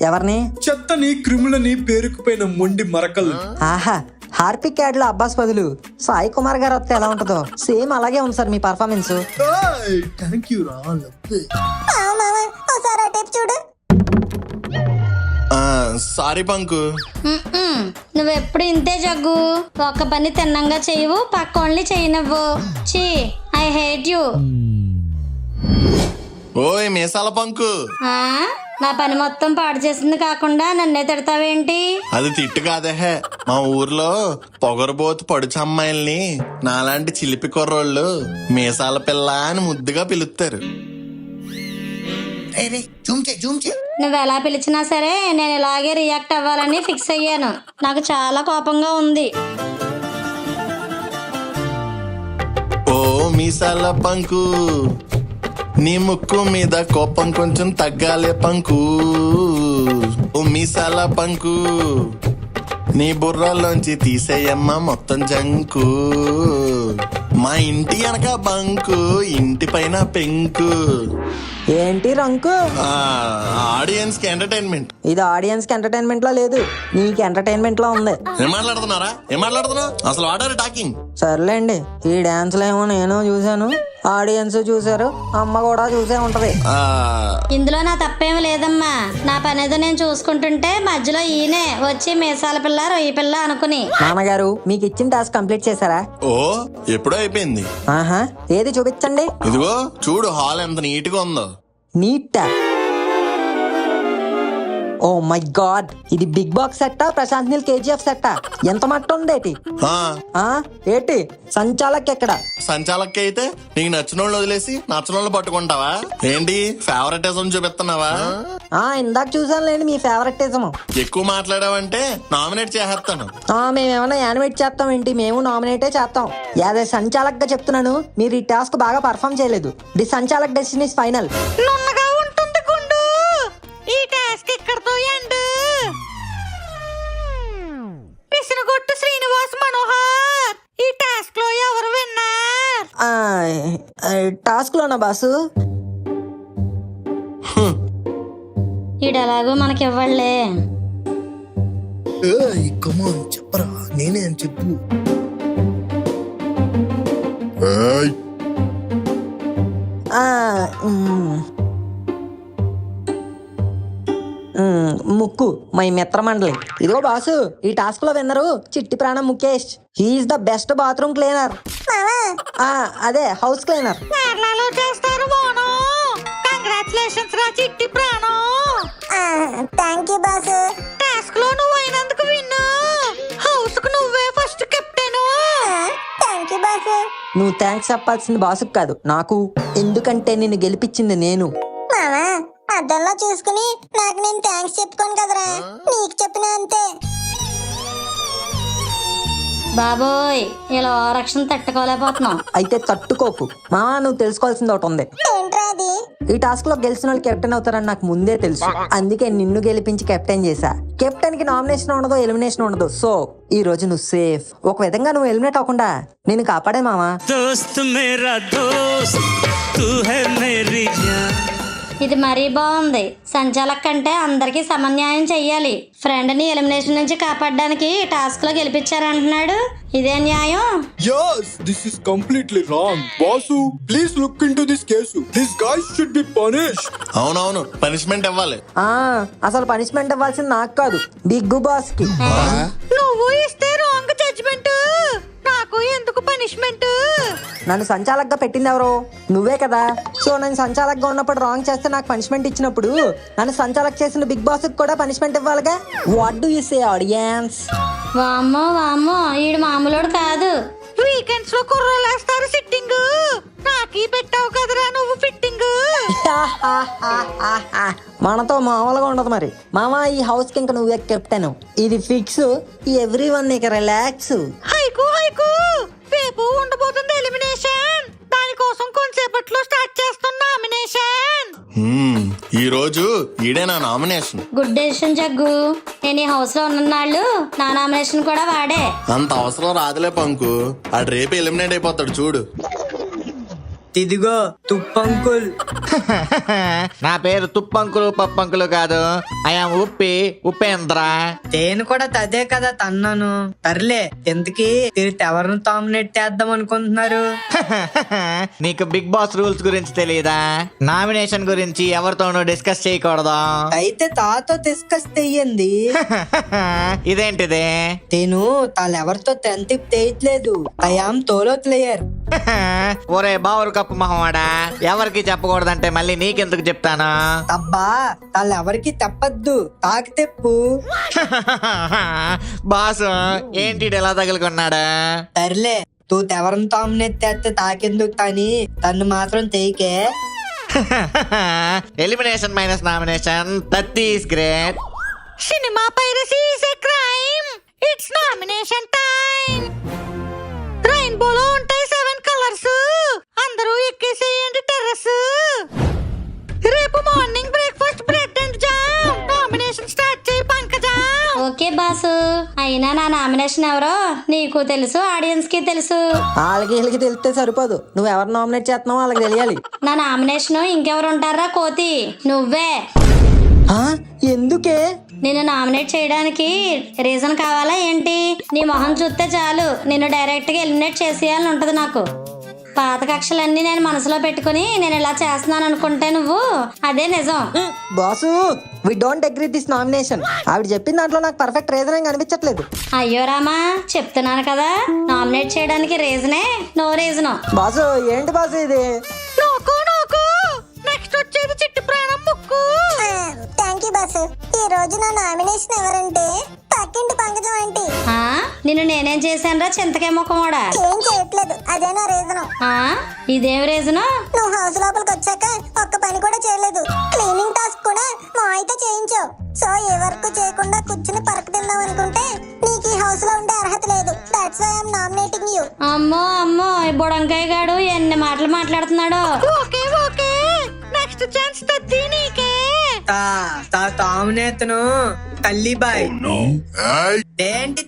ఎవరిని? చెత్తని క్రిములని పేరుకుపోయిన మొండి మరకలు. ఆహా, హార్పిక్ యాడ్ లో అబ్బాస్ బదులు సాయి కుమార్ గారు వస్తే ఎలా ఉంటుందో సేమ్ అలాగే ఉంది sir me performance. Thank you రా. మామ ఒకసారి ఆ టైప్ చూడు. సారీ పంకు. నువ్వెప్పుడు ఇంతే జగ్గు, ఒక్క పని తిన్నంగా చేయవు, పక్కోళ్ళని చేయనవ్వు. చీ, ఐ హేట్ యు. ఓయ్ మీసాల పంకు, నా పని మొత్తం పాడు చేసింది కాకుండా నన్నే తిడతావేంటి? అది తిట్టు కాదే. మా ఊర్లో పొగరబోతు పడుచు అమ్మాయిల్ని నాలాంటి చిలిపి కుర్రోళ్ళు మీసాల పిల్ల అని ముద్దుగా పిలుస్తారు. నువ్వు ఎలా పిలిచినా సరే నేను ఇలాగే రియాక్ట్ అవ్వాలని ఫిక్స్ అయ్యాను. నాకు చాలా కోపంగా ఉంది. ఓ మీసాల పంకు, నీ ముక్కు మీద కోపం కొంచెం తగ్గాలే పంకు. ఓ మీసాల పంకు, నీ బుర్రలోంచి తీసేయమ్మా మొత్తం జంకు. మా ఇంటి వెనక బంకు, ఇంటి పైన పెంకు. ఏంటి రంకు? ఆడియన్స్ కి ఎంటర్టైన్మెంట్. ఇది ఆడియన్స్ కి ఎంటర్టైన్మెంట్ లో లేదు, నీకు ఎంటర్టైన్మెంట్ లో ఉంది. ఏం మాట్లాడుతున్నారా? ఏం మాట్లాడుతున్నావు అసలు? వాడారు టాకింగ్. సర్లేండి, ఈ డాన్స్ ఏమో నేను చూసాను, ఆడియన్స్ చూసారు, అమ్మ కూడా చూసే ఉంటది. ఇందులో నా తప్పేమి లేదమ్మా. నా పనేదో నేను చూసుకుంటుంటే మధ్యలో ఈయనే వచ్చి మీసాల పిల్ల రొయ్యి పిల్ల అనుకుని. నాన్నగారు మీకు ఇచ్చిన టాస్క్ కంప్లీట్ చేశారా? ఓ ఎప్పుడో అయిపోయింది. ఆహా, ఏది చూపించండి. ఇదిగో చూడు, హాల్ ఎంత నీట్ గా ఉందో. నీట్. ఓ మై గాడ్, ఇది బిగ్ బాక్స్ సెట్టా ప్రశాంత్ నీల్ కేజీఎఫ్ సెట్టా? ఎంత మట్ట ఉందేటి? ఏటి సంచాలక్ ఎక్కడ? సంచాలక్ అయితే నీకు నచ్చిన వాళ్ళు వదిలేసి నచ్చిన వాళ్ళు పట్టుకుంటావా ఏంటి? ఫేవరెటిజం చూపిస్తున్నావా? ఇందాక చూసానులేండి మీ ఫేవరెటిజం. ఎక్కువ మాట్లాడావంటే నామినేట్ చేసేస్తాను. మేమేమన్నా యానిమేట్ చేస్తాం ఏంటి? మేము నామినేటే చేస్తాం. యాదే సంచాలక్ గా చెప్తున్నాను, మీరు ఈ టాస్క్ బాగా పర్ఫామ్ చేయలేదు. The sanchalak decision is final. ఉంటుంది గుండు, ఈ టాస్క్ ఎక్కడతో ఎండ్. పిసినగొట్టు శ్రీనివాస్ మనోహర్, ఈ టాస్క్ లో ఎవరు విన్నర్? టాస్క్ లోనా బాసు? ఈడెలాగో మనకి ఇవ్వలే. చెప్పరా, నేనే అని చెప్పు. ముక్కు మై మిత్ర మండలి. ఇదిగో బాసు, ఈ టాస్క్ లో విన్నరు చిట్టి ప్రాణం Mukesh. He's the best bathroom cleaner. అదే హౌస్ క్లీనర్. కేరళలో చేస్తారు మోను. కంగ్రాచులేషన్స్ రా చిట్టి ప్రాణం. Thank you boss. టాస్క్ లో నువ్వు అయినందుకు విన్ను. హౌస్ కు నువ్వే first captain. Thank you boss. నువ్వు థ్యాంక్స్ చెప్పాల్సింది బాసుకు కాదు, నాకు. ఎందుకంటే నిన్ను గెలిపించింది నేను. మామా అద్దంలో చూసుకుని నాకు నేను థ్యాంక్స్ చెప్పుకోను కదరా, నీకు చెప్పిన అంతే. బాబోయ్, ఇలా రక్షణ తట్టుకోలేకపోతున్నావు. అయితే తట్టుకోకు మామా, నువ్వు తెలుసుకోవాల్సింది ఒకటి ఉంది. ఏంట్రా అది? ఈ టాస్క్ లో గెలిచిన వాళ్ళు కెప్టెన్ అవుతారని నాకు ముందే తెలుసు. అందుకే నిన్ను గెలిపించి కెప్టెన్ చేశా. కెప్టెన్ కి నామినేషన్ ఉండదు, ఎలిమినేషన్ ఉండదు. సో ఈ రోజు నువ్వు సేఫ్. ఒక విధంగా నువ్వు ఎలిమినేట్ అవ్వకుండా నేను కాపాడే మామా. ఇది మరీ బాగుంది. సంచాలక్ కంటే అందరికి సమన్యాయం చెయ్యాలి. ఫ్రెండ్ ని ఎలిమినేషన్ నుంచి కాపాడడానికి టాస్క్ లో గెలిపించారంటున్నాడు. ఇదే న్యాయం? Yes, this is completely wrong. Basu, please look into this case. These guys should be punished. అవునవును, పనిష్మెంట్ ఇవ్వాలి. అసలు పనిష్మెంట్ ఇవ్వాల్సింది నాకు కాదు, బిగ్ బాస్ కి. నువ్వు ఇస్తే రాంగ్ జడ్జ్మెంట్, నాకు ఎందుకు పనిష్మెంట్? నన్ను సంచాలక్గా పెట్టింది ఎవరు? నువ్వే కదా. సో నేను సంచాలక్గా ఉన్నప్పుడు రాంగ్ చేస్తే నాకు పనిష్మెంట్ ఇచ్చినప్పుడు నన్ను సంచాలక్ చేసిన బిగ్ బాస్ కి కూడా పనిష్మెంట్ ఇవ్వాలిగా. What do you say audience? వామ్మో వామ్మో, ఈడు మామూలుడు కాదు. వీకెండ్స్ లో కుర్రోలు వేస్తారు సిట్టింగ్, నాకీ పెట్టావు కదరా నువ్వు ఫిట్టింగ్. మనతో మామూలుగా ఉండదు మరి మామా. ఈ హౌస్ కి ఇంకా నువ్వే కెప్టెన్, ఇది ఫిక్స్. ఎవ్రీ వన్ ఇక రిలాక్స్. హైకు హైకు, రేపు ఉండబోతుంది ఎలిమినేషన్. దానికోసం కొంచెంసేపు కాసేపట్లో స్టార్ట్ చేస్తున్న నామినేషన్. ఈ రోజు ఈడే నా నామినేషన్. Good decision jug. నేను ఈ హౌస్ లో ఉన్ననాళ్ళు నా నామినేషన్ కూడా వాడే. అంత అవసరం రాదులే పంకు, ఆడు రేపు ఎలిమినేట్ అయిపోతాడు చూడు. ఇదిగో తుప్పంకుల్. నా పేరు తుప్పంకులు పప్పంకులు కాదు, ఐఎమ్ ఉపేంద్ర. నేను కూడా అదే కదా తన్నాను. సర్లే, ఎందుకీ మీరు ఎవరిని తామినేట్ చేద్దాం అనుకుంటున్నారు? నీకు బిగ్ బాస్ రూల్స్ గురించి తెలియదా? నామినేషన్ గురించి ఎవరితోనూ డిస్కస్ చేయకూడదు. అయితే తాతో డిస్కస్ చెయ్యండి. ఇదేంటిది? నేను తాలెవరితో తెంతిప్ తెయట్లేదు. I am తోలో player. ఒరే బావురు కప్పు మహవాడా, ఎవరికి చెప్పకూడదంటే మళ్ళీ నీకెందుకు చెప్తాను? అబ్బా, తాలెవరికి తెప్పద్దు, తాకి తెప్పు. బాసు ఏంటి ఎలా తగులుకున్నాడా? సర్లే, తూ ఎవరిని తామినేట్ చేస్తే తాకెందుకు కానీ తను మాత్రం తెయికే. Elimination minus nomination, that is great. Cinema piracy is a crime. It's nomination time. రెయిన్బోలో ఉంటాయి 7 కలర్స్. అందరూ ఎక్కేసేయండి టెర్రస్. రేపు morning breakfast bread and jam. Nomination start చేయి పంకజ. Okay boss. అయినా నా నామినేషన్ ఎవరో నీకు తెలుసు, ఆడియన్స్ కి తెలుసు. వాళ్ళకి వీళ్ళకి తెలిస్తే సరిపోదు, నువ్వు ఎవరు నామినేట్ చేస్తున్నావో వాళ్ళకి తెలియాలి. నా నామినేషన్ ఇంకెవరు ఉంటారా కోతి? నువ్వే. ఆ, ఎందుకే? నిన్ను నామినేట్ చేయడానికి రీజన్ కావాలా ఏంటి? నీ మొహం చూస్తే చాలు నిన్ను డైరెక్ట్ గా ఎలిమినేట్ చేసేయాలని ఉంటది నాకు. పాత కక్షలన్నీ నేను మనసులో పెట్టుకుని నేను ఇలా చేస్తున్నాను అనుకుంటే నువ్వు అదే నిజం. Boss, we don't agree this nomination. ఆవిడ చెప్పిన దాంట్లో నాకు పర్ఫెక్ట్ రీజన్ ఏం కనిపించట్లేదు. అయ్యో రామా, చెప్తున్నాను కదా నామినేట్ చేయడానికి రీజనే నో రీజన్. బాసు, ఏంటి బాసు ఇది? నెక్స్ట్ వచ్చేది చిట్టి ప్రాణం ముక్కు. Thank you boss. ఈ రోజు నా నామినేషన్ ఎవరంటే పక్కింటి పంకజం ఆంటీ. నిన్ను నేనేం చేశానురా చింతకే ముఖమోడా? ఏం చేయట్లేదు, అదే నా రీజన్. ఇదేం రీజను? నువ్వు హౌస్ లోపలికి వచ్చాక ఒక్క పని కూడా చేయలేదు. క్లీనింగ్ టాస్క్ కూడా మా అయితే చేయించావు. సో ఏ వర్క్ చేయకుండా కూర్చుని పరక తిందాం అనుకుంటే నీకు ఈ హౌస్ లో ఉండే అర్హత లేదు. That's why I'm nominating you. అమ్మో అమ్మో, ఈ బుడంకాయ గాడు ఎన్ని మాటలు మాట్లాడుతున్నాడు. ఓకే ఓకే, నెక్స్ట్ ఛాన్స్ తత్తి నీకే. తామినేతను తల్లిబాయ్ ఏంటి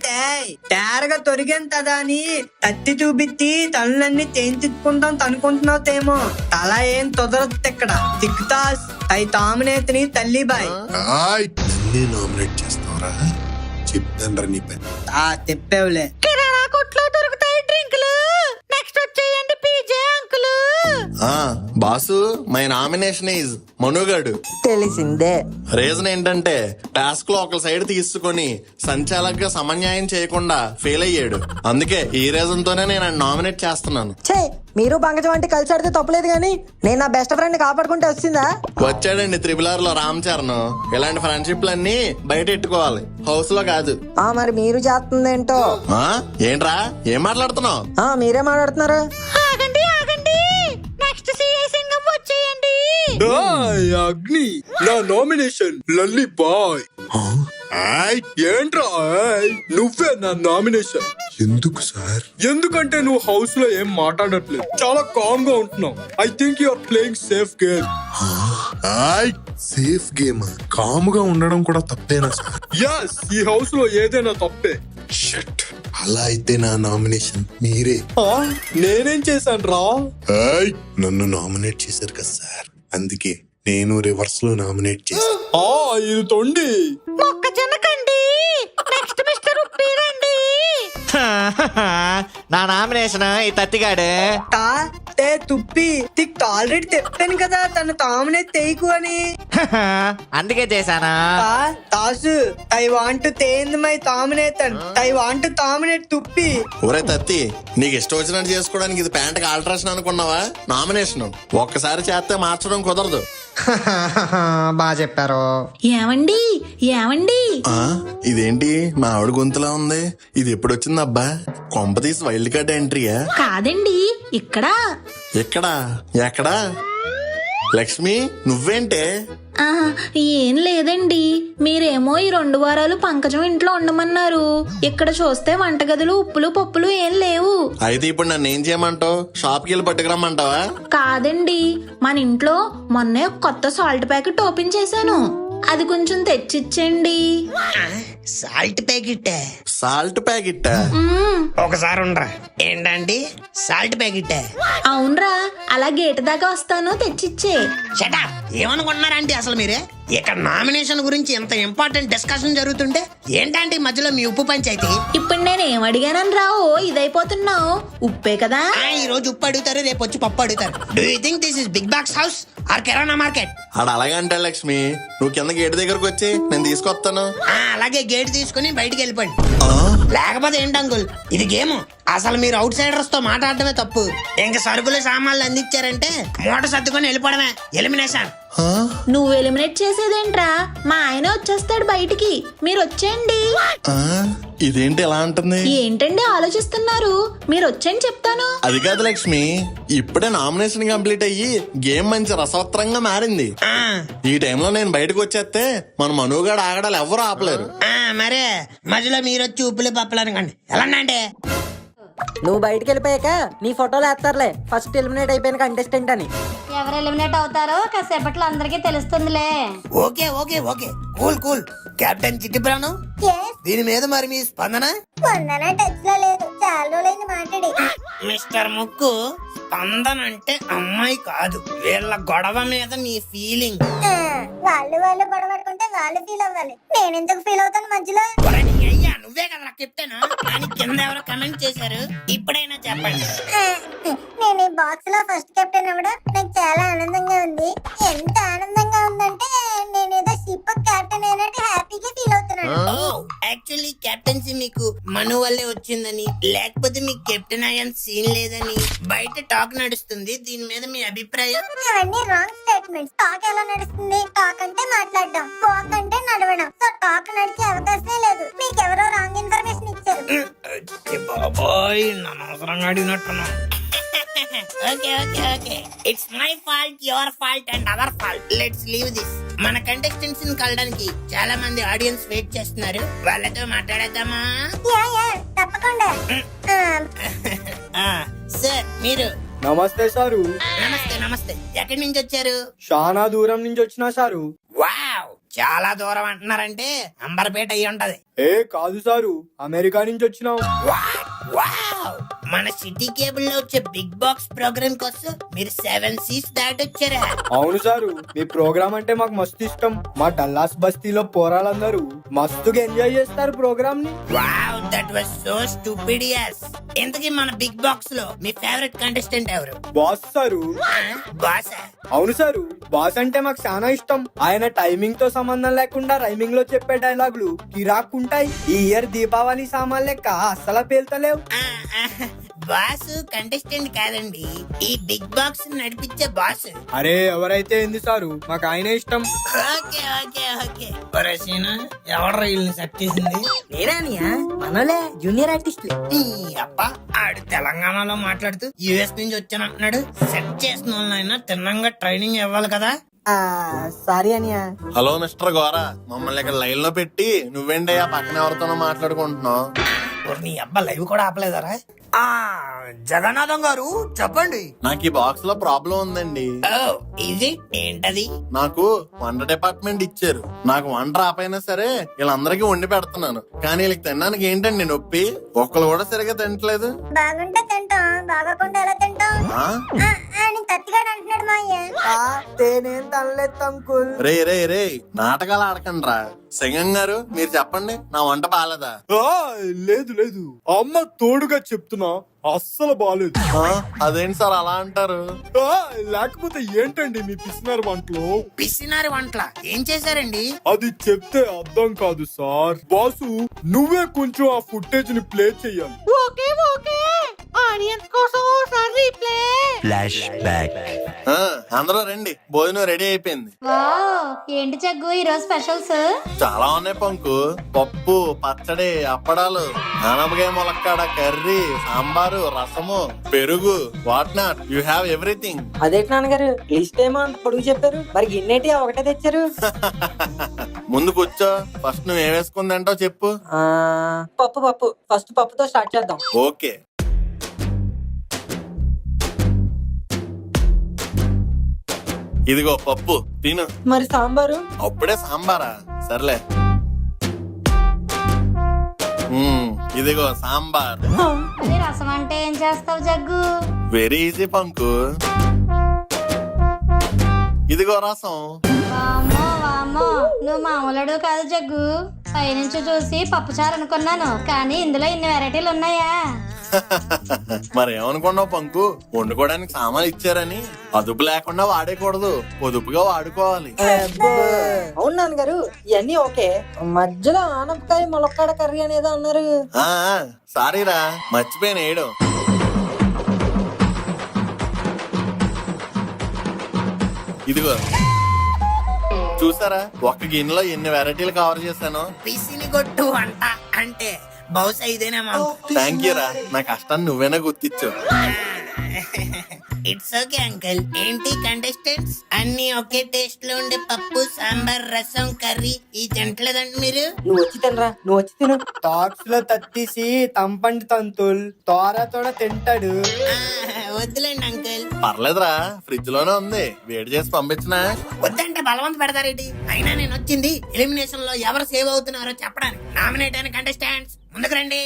తేరగా తొరిగేంతదా అని తత్తి చూపిత్తి తనులన్నీ చేయించుకుంటాం తనుకుంటున్నావుతేమో. తల ఏం తొదరదు ఇక్కడ. దిక్కుతాస్ అయి తామినేతని తల్లిబాయ్. నామినేట్ చేస్తావరా? చెప్తాను నీ పని. తెప్పేవులే. కిరాణా కొట్లో దొరుకుతాయి డ్రింకులు. నెక్స్ట్ వచ్చేయండి PJ uncle. Boss, my nomination is మనుగాడు. తెలిసిందే. రీజన్ ఏంటంటే టాస్క్ లో ఒక సైడ్ తీసుకొని సంచాలకుగా సమన్యాయం చేయకుండా ఫెయిల్ అయ్యాడు. అందుకే ఈ రీజన్ తోనే నేను నామినేట్ చేస్తున్నాను. ఛే, మీరు పంకజం అంటే కలిసి ఆడితే తప్పలేదు కానీ నేను నా బెస్ట్ ఫ్రెండ్ కాపాడుకుంటే వచ్చిందా? వచ్చాడండి త్రిబుల్ లో రామ్ చరణ్. ఇలాంటి ఫ్రెండ్షిప్లన్నీ బయట ఎట్టుకోవాలి, హౌస్ లో కాదు. మరి మీరు చేస్తుందేంటో. ఏంట్రా, ఏం మాట్లాడుతున్నావు? మీరే మాట్లాడుతున్నారు. ఆగండి ఆగండి, నెక్స్ట్ సిఐ సింగం వచ్చేయండి. అగ్ని, నా నామినేషన్ లల్లి బాయ్. ఏంట్రా నువ్వే నా నామినేషన్? ఎందుకు సార్? ఎందుకంటే నువ్వు హౌస్ లో ఏం మాట్లాడట్లేదు, చాలా కామ్ గా ఉంటున్నావు. I think you are playing safe game. Safe game? Calm గా ఉండడం కూడా తప్పేనా సార్? yes, ఈ హౌస్ లో ఏదైనా తప్పే. షట్, అలా అయితే నా నామినేషన్ మీరే. నేనేం చేశాను రా? నన్ను నామినేట్ చేశారు కదా సార్, అందుకే నేను రివర్స్ లో నామినేట్ చేశాను. ఇది తొండి మొక్కజొన్న కండి. నెక్స్ట్ మిస్టర్ ఉప్పి రండి. నా నామినేషన్ ఈ తత్తిగాడే. తుప్పి తిక్ ఆల్రెడీ చెప్పాను కదా తను తామునే తెయ్యకు అని. అందుకే చేశానా? తాసు, ఐ వాంట్ తేంద్ మై తామినేతన్. ఐ వాంట్ తామినేట్ తుప్పి. ఒరే తత్తి, నీకు ఇష్టం వచ్చినట్టు చేసుకోవడానికి ఇది ప్యాంట్ కి ఆల్టరేషన్ అనుకున్నావా? నామినేషన్ ఒక్కసారి చేస్తే మార్చడం కుదరదు. బాగా చెప్పారు. ఏమండి ఏమండి, ఇదేంటి మా ఆవిడ గొంతులా ఉంది? ఇది ఎప్పుడు వచ్చింది అబ్బా? కొంప తీసి వైల్డ్ కార్డ్ ఎంట్రీయా? కాదండి, ఇక్కడ ఎక్కడా? లక్ష్మి నువ్వేంటే ఏం లేదండి, మీరేమో ఈ 2 వారాలు పంకజం ఇంట్లో ఉండమన్నారు. ఇక్కడ చూస్తే వంటగదులు ఉప్పులు పప్పులు ఏం లేవు. అయితే ఇప్పుడు నన్ను ఏం చేయమంటావు? షాప్కి వెళ్ళి పట్టుకురమ్మంటావా? కాదండి, మన ఇంట్లో మొన్నే ఒక కొత్త సాల్ట్ ప్యాకెట్ ఓపెన్ చేశాను, అది కొంచెం తెచ్చిచ్చండి. సాల్ట్ ప్యాకెట్ సాల్ట్ ప్యాకెట్ ఒకసారి ఉండరా. ఏంటండి సాల్ట్ ప్యాకెట్? అవునరా, అలా గేటు దాకా వస్తాను, తెచ్చిచ్చే. షటా, ఏమనుకుంటున్నారంటే అసలు మీరే? ఇక్కడ నామినేషన్ గురించి ఎంత ఇంపార్టెంట్ డిస్కషన్ జరుగుతుంటే ఏంటంటే మధ్యలో మీ ఉప్పు పంచాయతీ? ఇప్పుడు నేను ఏం అడిగానని రావు ఇదైపోతున్నావు? ఉప్పే కదా. ఈ రోజు ఉప్పు అడుగుతారు, రేపు వచ్చి పప్పు అడుగుతారు. Do you think this is big box house or కిరాణా మార్కెట్? ఆడ అలాగే అంటే లక్ష్మి, నువ్వు కింద గేట్ దగ్గరకు వచ్చి నేను తీసుకొస్తాను. అలాగే గేట్ తీసుకుని బయటికి వెళ్ళిపోండి. లేకపోతే ఏంటి అంకుల్, ఇది గేమ్. అసలు మీరు అవుట్ సైడర్స్ తో మాట్లాడటమే తప్పు. ఇంక సరుకులు సామాన్లు అందించారంటే మూట సర్దుకొని వెళ్ళిపోవడమే ఎలిమినేషన్. నువ్వు ఎలిమినేట్ చేసేదేంట్రా? మా ఆయన వచ్చేస్తాడు బయటికి, మీరు వచ్చేయండి. ఇదేంటి ఎలా అంటుంది? ఏంటండి ఆలోచిస్తున్నారు? మీరు వచ్చేయండి చెప్తాను. అది కాదు లక్ష్మి, ఇప్పుడే నామినేషన్ కంప్లీట్ అయ్యి గేమ్ మంచి రసవత్రంగా మారింది. ఈ టైంలో నేను బయటకు వచ్చేస్తే మన మనుగాడు ఆగడాలు ఎవరు ఆపలేరు. మరే మధ్యలో మీరు వచ్చి ఉప్పులు పప్పులు అనుకోండి. ఎలా అంటే నువ్వు బయటికి వెళ్ళిపోయాక నీ ఫోటోలు వేస్తారులే ఫస్ట్ ఎలిమినేట్ అయిపోయిన కంటెస్టెంట్ అని. ఎవరు ఎలిమినేట్ అవుతారో కాసేపట్లో అందరికీ తెలుస్తుందిలే. Okay okay okay, cool cool. Captain చిట్టి ప్రాణం, దీని మీద మరి మీ స్పందన? స్పందన టచ్ లో లేదు, చాలా రోజులైంది మాట్లాడి. మిస్టర్ ముక్కు, స్పందన అంటే అమ్మాయి కాదు, వీళ్ళ గొడవ మీద మీ ఫీలింగ్. వాళ్ళు గొడవడుకుంటే వాళ్ళు ఫీల్ అవ్వాలి, నేను ఎందుకు ఫీల్ అవుతాను మధ్యలో? అయ్యా నువ్వే కదా కెప్టెన్, కానీ కింద ఎవరో కమెంట్ చేశారు, ఇప్పుడైనా చెప్పండి. నేను ఈ బాక్స్ లో ఫస్ట్ కెప్టెన్ అవ్వడం నాకు చాలా ఆనందంగా ఉంది. ఎంత ఆనందంగా ఉందంటే నేను ఏదో షిప్ కెప్టెన్ అయినట్టు హ్యాపీగా ఫీల్ అవుతున్నాను. యాక్చువల్లీ కెప్టెన్సీ మీకు మను వల్లే వచ్చిందని, లేకపోతే మీకు కెప్టెన్ అయ్యాన్ సీన్ లేదని బయట టాక్ నడుస్తుంది. దీని మీద మీ అభిప్రాయం? అవన్నీ రాంగ్ స్టేట్మెంట్స్. టాక్ ఎలా నడుస్తుంది? టాక్ అంటే మాట్లాడడం, వాక్ అంటే నడవడం. సో టాక్ నడిచే అవకాశమే లేదు. మీకు ఎవరో రాంగ్ ఇన్ఫర్మేషన్ ఇచ్చారు. బాబాయ్ నన్ను అవసరంగా అడిగినట్టున్నా. Okay okay okay, it's my fault, your fault and our fault. Let's leave this. మన కంటెస్టెంట్స్ ని కలడానికి చాలా మంది ఆడియన్స్ వెయిట్ చేస్తున్నారు, వాళ్ళతో మాట్లాడేద్దామా? తప్పకుండా. సార్ మీరు? నమస్తే సారు. నమస్తే నమస్తే. ఎక్కడి నుంచి వచ్చారు? చాలా దూరం నుంచి వచ్చినా సారు. వావ్, చాలా దూరం అంటున్నారంటే అంబర్పేట అయ్యి ఉంటది. కాదు సారు, అమెరికా నుంచి వచ్చినాం. వావ్, మన సిటీ కేబుల్ లో వచ్చే బిగ్ బాక్స్ ప్రోగ్రామ్ కోసం మీరు 7 seas దాటొచ్చారా? అవును సారు, మీ ప్రోగ్రామ్ అంటే మాకు మస్తు ఇష్టం. మా డల్లాస్ బస్తీలో పోరాళ్ళందరూ మస్తుగా ఎంజాయ్ చేస్తారు ప్రోగ్రామ్ ని. Wow, that was so stupidious. ఇంతకీ మన బిగ్ బాక్స్ లో మీ ఫేవరెట్ కంటెస్టెంట్ ఎవరు? Boss sir. బాసా? అవును సారు, బాస్ అంటే మాకు చాలా ఇష్టం. ఆయన టైమింగ్ తో సంబంధం లేకుండా రైమింగ్ లో చెప్పే డైలాగులు కిరాక్కుంటాయి. ఈ ఇయర్ దీపావళి సామాన్ లెక్క అస్సలు పేల్తలేవు. బాస్ కంటెస్టెంట్ కాదండి, ఈ బిగ్ బాక్స్ నడిపించే బాస్. అరే ఎవరైతే ఏంది సారు, మాకు ఆయనే ఇష్టం. Okay okay okay. ఎవరు వీళ్ళని సెట్ చేసింది? నేరానియా మనోలే జూనియర్ ఆర్టిస్ట్లే. అబ్బా, ఆడు తెలంగాణలో మాట్లాడుతూ యుఎస్ నుంచి వచ్చానంటున్నాడు. సెట్ చేసిన వాళ్ళైనా తిన్నంగా ట్రైనింగ్ ఇవ్వాలి కదా. సారీ అనియా. హలో మిస్టర్ గోరా, మమ్మల్ని ఇక్కడ లైన్ లో పెట్టి నువ్వేంటయ్యా పక్కన ఎవరితోనో మాట్లాడుకుంటున్నావు? నీ అబ్బా లైవ్ కూడా ఆపలేదరా? జగన్నాథం గారు చెప్పండి. నాకు ఈ బాక్స్ లో ప్రాబ్లం ఉందండి. ఇది ఏంటది? నాకు వంట డిపార్ట్మెంట్ ఇచ్చారు. నాకు వంట రాపోయినా సరే వీళ్ళందరికీ వండి పెడుతున్నాను, కానీ వీళ్ళకి తినడానికి ఏంటండి నొప్పి? ఒక్కరు కూడా సరిగా తినట్లేదు. బాగుంటే తింటాం, బాగోకుండా ఎలా తింటాం? తత్తిగాడు అంటున్నాడు మా అయ్య. తేనేం తనలేదు అంకుల్. రే రే రే, నాటకాలు ఆడకండి రా. సింగం గారు మీరు చెప్పండి, నా వంట బాలేదా? లేదు లేదు, అమ్మ తోడుగా చెప్తున్నా అస్సలు బాలేదు. అదేంటి సార్ అలా అంటారు? లేకపోతే ఏంటండి మీ పిసినారు వంటలో? పిసినారి వంటల ఏం చేశారండి? అది చెప్తే అర్థం కాదు సార్. బాసు నువ్వే కొంచెం ఆ ఫుటేజ్ ని ప్లే చెయ్యాలి. ఓకే ఓకే, ఆడియన్స్ కోసం ఓసారి రీప్లే. అందరూ రండి, భోజనం రెడీ అయిపోయింది. వావ్, ఏంటి జగ్గు ఈరోజు స్పెషల్స్? చాలా ఉన్నాయి పంకు. పప్పు, పచ్చడి, అప్పడాలు, ఆనపకాయ ములక్కాడ కర్రీ, సాంబారు, రసము, పెరుగు, what not, you have everything. అదేంటి నాన్నగారు లిస్ట్ ఏమో అంత పొడుగు చెప్పారు, మరి గిన్నెటి ఒకటే తెచ్చారు? ముందు కూర్చో. ఫస్ట్ నువ్వు ఏం వేసుకుందంటో చెప్పు. పప్పు ఫస్ట్ పప్పుతో స్టార్ట్ చేద్దాం. ఓకే. ఇదిగో పప్పు తిను. మరి సాంబారు? అప్పుడే సాంబారా? సర్లే. ఇదిగో సాంబార్. మరి రసం అంటే ఏం చేస్తావు జగ్గు? Very easy పంకు. ఇదిగో రసం. వామ్మో వామ్మో, నువ్వు మామూలుడు కాదు జగ్గు. పైనుంచి చూసి పప్పుచారు అనుకున్నాను, కానీ ఇందులో ఇన్ని వెరైటీలు ఉన్నాయా? మరి ఏమనుకున్నావు పంకు? వండుకోవడానికి సామాన్లు ఇచ్చారని అదుపు లేకుండా వాడేకూడదు, పొదుపుగా వాడుకోవాలి. అవును నాన్నగారు, ఇవన్నీ ఓకే. మధ్యలో ఆనపకాయ ములక్కాడ కర్రీ అనేదో అన్నారు. సారీరా, మర్చిపోయిన వేయడం. ఇదిగో చూసారా, ఒక్క గిన్నెలో ఎన్ని వెరైటీలు కవర్ చేశాను. పిసిని కొట్టు వంట అంటే బహుశా ఇదేనేమో. థ్యాంక్ యూ రా, నా కష్టాన్ని నువ్వేనా గుర్తించు. It's okay uncle. ఏంటి కంటెస్టెంట్స్, అన్ని ఒకే టేస్ట్ లో ఉండే పప్పు, సాంబార్, రసం, కర్రీ ఈ తింటలేదండి మీరు? నువ్వు వచ్చి తినరా, నువ్వు వచ్చి తిను. టాక్స్ లో తత్తీసి తంపండి తంతుల్ తోర తోడ తింటాడు. వద్దులేండి అంకుల్. పర్లేదురా, ఫ్రిడ్జ్ లోనే ఉంది, వేడి చేసి పంపించినా. వద్దంటే బలవంత పెడతారేంటి? అయినా నేను వచ్చింది ఎలిమినేషన్ లో ఎవరు సేవ్ అవుతున్నారో చెప్పడానికి. నామినేట్ అయిన కంటెస్టెంట్స్ ముందుకు రండి.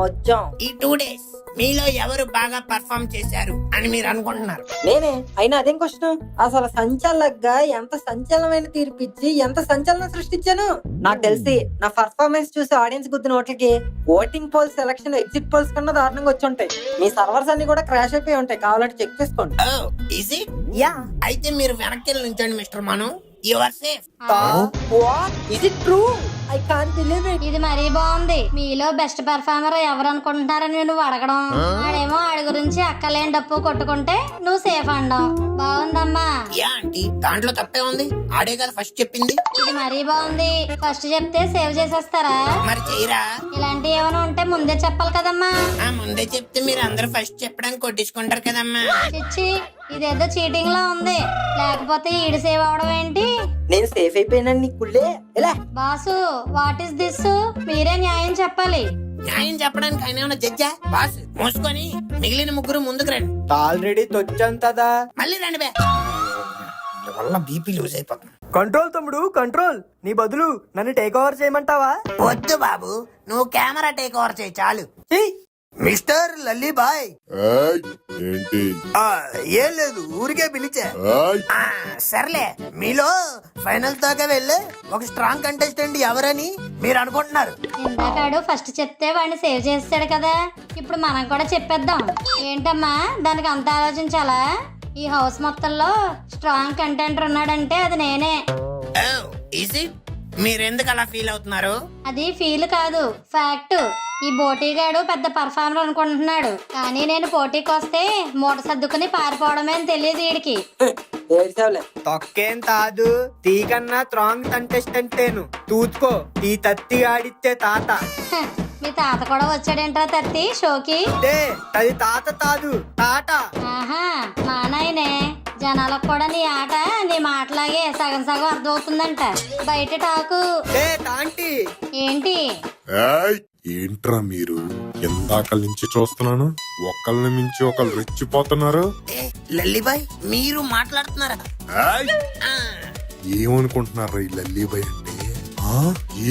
వచ్చాం. ఈ 2 days మీలో ఎవరు బాగా పర్ఫామ్ చేశారు అని మీరు అనుకుంటున్నారు? నేనే. అయినా అదేం క్వశ్చన్? అసలు సంచలనంగా ఎంత సంచలనమైన తీర్పిచ్చి ఎంత సంచలనం సృష్టించాను. నాకు తెలిసి నా పర్ఫార్మెన్స్ చూసి ఆడియన్స్ గుద్దిన ఓట్లకి voting polls, selection, exit polls కన్నా దారుణంగా వచ్చి ఉంటాయి. మీ సర్వర్స్ అన్ని కూడా క్రాష్ అయిపోయి ఉంటాయి, కావాలంటే చెక్ చేసుకోండి. Easy yeah. అయితే మీరు వెనక్కి వెళ్ళి ఉంచండి mister Manu. You are safe. Is it true? I can't believe it. ఇది మరీ బాగుంది. మీలో బెస్ట్ పెర్ఫార్మర్ ఎవరు అనుకుంటున్నారని నువ్వు అడగడం, ఆడేమో ఆడి గురించి అక్కలేని డప్పు కొట్టుకుంటే నువ్వు సేఫ్ అనడం బాగుందమ్మా. యా ఆంటీ, దాంట్లో తప్పే ఉంది. ఆడే కదా ఫస్ట్ చెప్పింది. ఇది మరీ బాగుంది. ఫస్ట్ చెప్తే సేవ్ చేసేస్తారా? మరి చేయరా? ఇలాంటివి ఏమైనా ఉంటే ముందే చెప్పాలి కదమ్మా. ముందే చెప్తే మీరు అందరూ ఫస్ట్ చెప్పడానికి కొట్టించుకుంటారు కదమ్మా. చిచ్చి, ఇదేదో చీటింగ్ లా ఉంది. లేకపోతే ఈడు సేవ్ అవడం ఏంటి? నేను సేఫ్ అయిపోయినాను నీ కుళ్ళే. ఎలా బాసు, వాట్ ఇస్ దిస్? మీరే న్యాయం చెప్పాలి. న్యాయం చెప్పడానికి ఆయన ఏమైనా జడ్జా? బాస్ మూసుకొని మిగిలిన ముగ్గురు ముందుకు రండి. ఆల్రెడీ తొచ్చంతదా. మళ్ళీ రండి బే. వల్ల బీపీ లూజ్ అయిపోతుంది. కంట్రోల్ తమ్ముడు కంట్రోల్. నీ బదులు నన్ను టేక్ ఓవర్ చేయమంటావా? వద్దు బాబు, నువ్వు కెమెరా టేక్ ఓవర్ చేయి చాలు. మిస్టర్ లల్లీ బాయ్. ఏంటి? ఏం లేదు, ఊరికే పిలిచా. సర్లే, మీలో ఫైనల్ దాకా వెళ్ళే ఒక స్ట్రాంగ్ కంటెస్టెంట్ ఎవరని మీరు అనుకుంటున్నారు? ఇందాకాడు ఫస్ట్ చెప్తే వాడిని సేవ్ చేస్తాడు కదా, ఇప్పుడు మనం కూడా చెప్పేద్దాం. ఏంటమ్మా దానికి అంత ఆలోచించాలా? ఈ హౌస్ మొత్తంలో స్ట్రాంగ్ కంటెంటర్ ఉన్నాడంటే అది నేనే. మీరెందుకు అలా ఫీల్ అవుతున్నారు? అది ఫీల్ కాదు, ఫ్యాక్ట్. ఈ బోటీగాడు పెద్ద పర్ఫార్మర్ అనుకుంటున్నాడు, కానీ నేను పోటీకి వస్తే మూట సర్దుకుని పారిపోవడమే అని తెలియదు వీడికి. తొక్కేం కాదు, తీకన్నా స్ట్రాంగ్ కంటెస్టెంట్ తేను. తూచుకో, తీ తత్తి ఆడితే తాత. మీ తాత కూడా వచ్చాడేంట్రా తత్తి షోకి? అది తాత కాదు, తాట. ఆహా, మా నాయనే. జనాలకు కూడా నీ ఆట నీ మాటలాగే సగం సగం అర్థమవుతుందంట. బయట టాకు ఏంటి? ఏంట్రా మీరు? ఎందాకల నుంచి చూస్తున్నాను, ఒకళ్ళని మించి ఒకళ్ళు రెచ్చిపోతున్నారు. లల్లీబాయ్, మీరు మాట్లాడుతున్నారా? ఏమనుకుంటున్నారా ఈ లల్లీబాయ్ అంటే?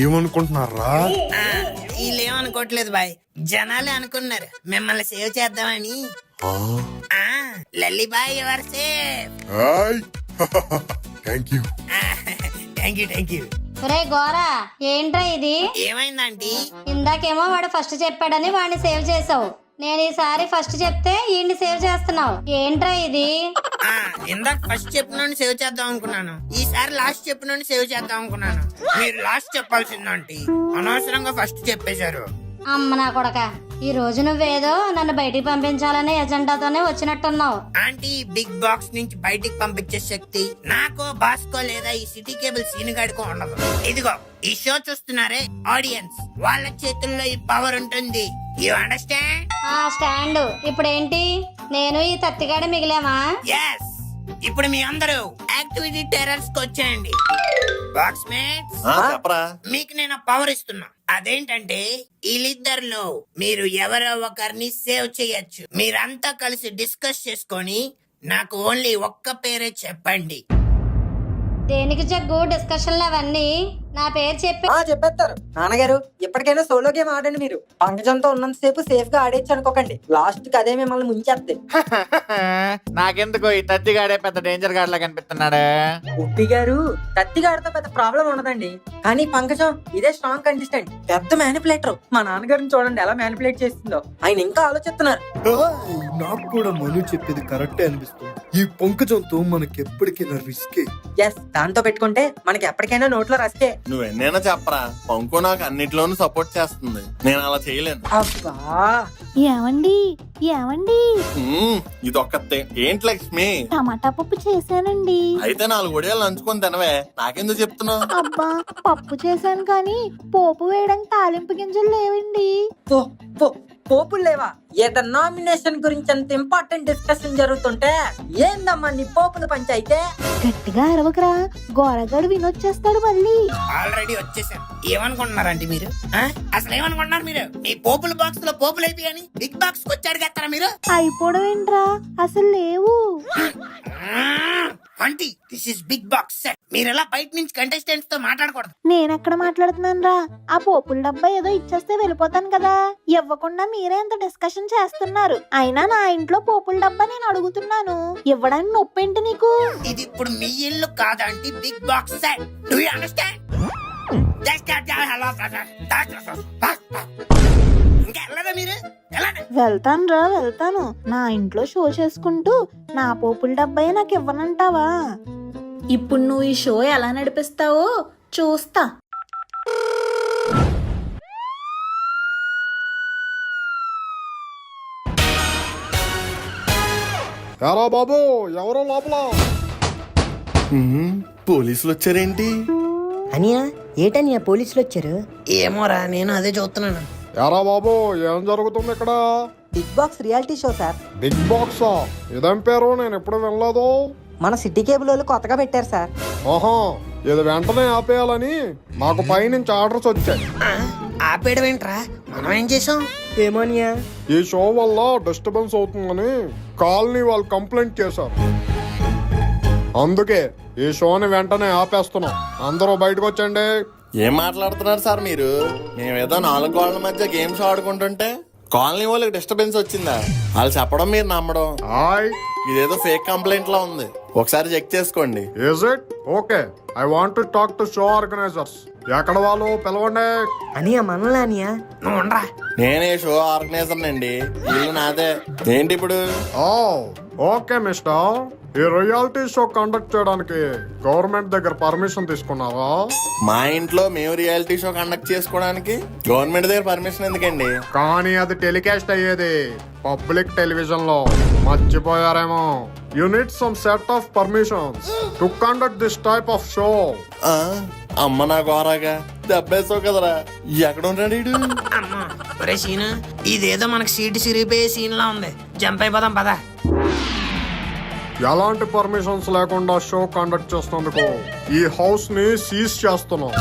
ఏమనుకుంటున్నారా? వీళ్ళేమనుకోవట్లేదు బాయ్, జనాలే అనుకున్నారు మిమ్మల్ని సేవ్ చేద్దామని. Lalli boy your safe. Thank you. Thank you. ఒరే గోరా, ఏంట్రా ఇది? ఏమైందంటీ? ఇందాకేమో వాడు ఫస్ట్ చెప్పాడని వాడిని సేవ్ చేసావు. నేను ఈసారి ఫస్ట్ చెప్తే ఈయన్ని సేవ్ చేస్తున్నావు. ఏంట్రా ఇది? ఇందాక ఫస్ట్ చెప్పిన సేవ్ చేద్దాం అనుకున్నాను, ఈసారి లాస్ట్ చెప్పిన సేవ్ చేద్దాం అనుకున్నాను. మీరు లాస్ట్ చెప్పాల్సిందంటే అనవసరంగా ఫస్ట్ చెప్పేశారు. అమ్మ నా కొడక, ఈ రోజు నువ్వేదో నన్ను బయటికి పంపించాలనే ఎజెండాతోనే వచ్చినట్టున్నావు. ఆంటీ, బిగ్ బాక్స్ నుంచి బయటికి పంపించే శక్తి నాకో బాస్కో లేదా ఈ సిటీ కేబుల్ సీనుగాడికో ఉండదు. ఇదిగో ఈ షో చూస్తున్నారే ఆడియన్స్, వాళ్ళ చేతుల్లో ఈ పవర్ ఉంటుంది. You understand? ఆ స్టాండ్ ఇప్పుడేంటి, నేను ఈ తత్తిగాడ మిగిలామా? ఎస్. ఇప్పుడు మీ అందరూ యాక్టివిటీ టెర్రర్స్ కి వచ్చేయండి. బాక్స్ మేట్స్, చెప్పరా. మీకు నేను పవర్ ఇస్తున్నా. అదేంటంటే వీళ్ళిద్దరిలో మీరు ఎవరో ఒకరిని సేవ్ చేయొచ్చు. మీరంతా కలిసి డిస్కస్ చేసుకొని నాకు ఓన్లీ ఒక్క పేరే చెప్పండి. దేనికి జగ్గు డిస్కషన్లు అవన్నీ? నా పేరు చెప్పి చెప్పేస్తారు. నాన్నగారు ఇప్పటికైనా సోలో గేమ్ ఆడండి. మీరు పంకజంతో ఉన్నంతసేపు సేఫ్ గా ఆడేచ్చు అనుకోకండి. లాస్ట్ కి అదే మిమ్మల్ని ముంచేస్తే. నాకెందుకు ఈ తత్తిగాడే పెద్ద డేంజర్ గాడ్ లా కనిపిస్తున్నాడు. ఉప్పి గారు తత్తిగాడితో పెద్ద ప్రాబ్లం ఉండదండి. కానీ పంకజం ఇదే స్ట్రాంగ్ కంటెస్టెంట్, పెద్ద మ్యానిపులేటర్. మా నాన్నగారిని చూడండి ఎలా మ్యానిపులేట్ చేస్తుందో. ఆయన ఇంకా ఆలోచిస్తున్నారు. నాకు కూడా మను చెప్పేది కరెక్టే అనిపిస్తుంది. ఈ పంకజంతో మనకి ఎప్పటికైనా రిస్కే. ఎస్, దాంతో పెట్టుకుంటే మనకి ఎప్పటికైనా నోట్లో రస్కే. నువ్వెన్నైనా చెప్పరా, పంకు నాకు అన్నిట్లోనూ సపోర్ట్ చేస్తుంది. నేను అలా చేయలేను. అబ్బా, ఏమండి ఏమండి, ఇదొక్కతే ఏంటి లక్ష్మి? టమాటా పప్పు చేశానండి. అయితే 4 వడియాలు నంచుకొని తినవే, నాకెందుకు చెప్తున్నావు? అబ్బా, పప్పు చేశాను కానీ పోపు వేయడానికి తాలింపు గింజలు లేవండి. పోపులు లేవా? ఏదన్నా నామినేషన్ గురించి అంత ఇంపార్టెంట్ డిస్కషన్ జరుగుతుంటే ఏందమ్మా నీ పోపుల పంచాయితే? గట్టిగా అరవకరా, గోరగాడు వినొచ్చేస్తాడు మళ్ళీ. ఆల్రెడీ వచ్చేసాను. ఏమనుకుంటున్నారండి మీరు? అసలు ఏమనుకుంటున్నారు మీరు? ఈ పోపుల బాక్స్ లో పోపులు అయిపోయాని బిగ్ బాక్స్ వచ్చాడు కదా మీరు. అయిపోవడం ఏంట్రా, అసలు లేవు. Aunty, this is big box set. మీరు ఎలా బయట నుంచి కంటెస్టెంట్స్ తో మాట్లాడకూడదు. నేనెక్కడ మాట్లాడుతున్నాను రా, ఆ పోపుల డబ్బా ఏదో ఇచ్చేస్తే వెళ్ళిపోతాను కదా. ఇవ్వకుండా మీరే ఎంత డిస్కషన్ చేస్తున్నారు. అయినా నా ఇంట్లో పోపుల డబ్బా నేను అడుగుతున్నాను, ఇవ్వడానికి నొప్పేంటి నీకు? ఇది ఇప్పుడు మీ ఇల్లు కాదంటే big box set. Do you understand? ఇంకా వెళ్ళదా మీరు? వెళ్తాను రా, వెళ్తాను. నా ఇంట్లో షో చేసుకుంటూ నా పోపుల డబ్బాయే నాకు ఇవ్వనంటావా? ఇప్పుడు నువ్వు ఈ షో ఎలా నడిపిస్తావో చూస్తా. ఎరా బాబు, ఎవరో లోపల? పోలీసులు వచ్చారేంటి? అనియా ఏటనియా పోలీసులు వచ్చారు? ఏమోరా, నేను అదే చూస్తున్నాను. ఎరా బాబు, ఏం జరుగుతుంది ఇక్కడ? Big box reality show sir. బిగ్ బాక్సా? ఇదేం పేరు, నేను ఎప్పుడు వినలేదు. మన సిటీ కేబుల్ వాళ్ళు కొత్తగా పెట్టారు సార్. ఓహో, ఇది వెంటనే ఆపేయాలని మాకు పైనుంచి ఆర్డర్స్ వచ్చాయి. ఆపేయడం ఏంట్రా, మనం ఏం చేసాం? ఏమోనియా, ఈ షో వల్ల డిస్టర్బెన్స్ అవుతుందని కాలనీ వాళ్ళు కంప్లైంట్ చేశారు. అందుకే ఈ షోని వెంటనే ఆపేస్తున్నాం. అందరూ బయటకు వచ్చండి. ఏం మాట్లాడుతున్నారు సార్ మీరు? మేమేదో 4 గోళ్ల మధ్య గేమ్స్ ఆడుకుంటుంటే కాలనీ వాళ్ళకి డిస్టర్బెన్స్ వచ్చిందా? వాళ్ళు చెప్పడం మీరు నమ్మడం. ఇదేదో ఫేక్ కంప్లైంట్ లా ఉంది, ఒకసారి చెక్ చేసుకోండి. Is it? Okay. I want to talk to show organizers. ఎక్కడ వాళ్ళు పిలవండి. అనియా మనలే అనియా. నువ్వు ఉండరా. నేనే షో ఆర్గనైజర్ అండి, ఇల్లు నాదే. ఏంటి ఇప్పుడు? ఓకే మిస్టర్, ఈ రియాలిటీ షో కండక్ట్ చేయడానికి గవర్నమెంట్ దగ్గర పర్మిషన్ తీసుకున్నావా? మా ఇంట్లో మేము రియాలిటీ షో కండక్ట్ చేసుకోవడానికి గవర్నమెంట్ దగ్గర పర్మిషన్ ఎందుకండి? కానీ అది టెలికాస్ట్ అయ్యేది పబ్లిక్ టెలివిజన్ లో, మర్చిపోయారేమో. You need some set of permissions to conduct this type of show. అమ్మ నా గోరాగా దెబ్బేసావు కదరా. ఎక్కడ ఉన్నాడు ఈడు? అమ్మా, ఒరే సీను, ఇదేదో మనకి సీటు సిరిగిపోయే సీన్ లా ఉంది. జంప్ అయిపోదాం పదా. ఎలాంటి పర్మిషన్స్ లేకుండా షో కండక్ట్ చేస్తున్నందుకు ఈ హౌస్ ని సీజ్ చేస్తున్నాం.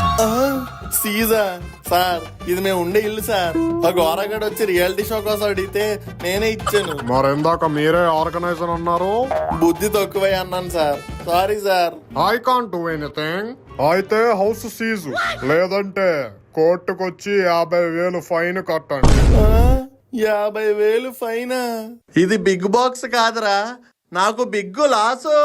సీజా? సార్, ఇది మేము ఉండే ఇల్లు సార్. ఆ గోరాగాడు వచ్చి రియాలిటీ షో కోసం అడిగితే నేనే ఇచ్చాను. మరిందాక మీరే ఆర్గనైజర్ అన్నారు. బుద్ధి తక్కువై అన్నాను sir, sorry sir. I can't do anything. అయితే హౌస్ సీజ్, లేదంటే కోర్టుకొచ్చి 50,000 ఫైన్ కట్టండి. 50,000 ఫైనా? ఇది బిగ్ బాక్స్ కాదురా, నాకు బిగ్గు లాసో.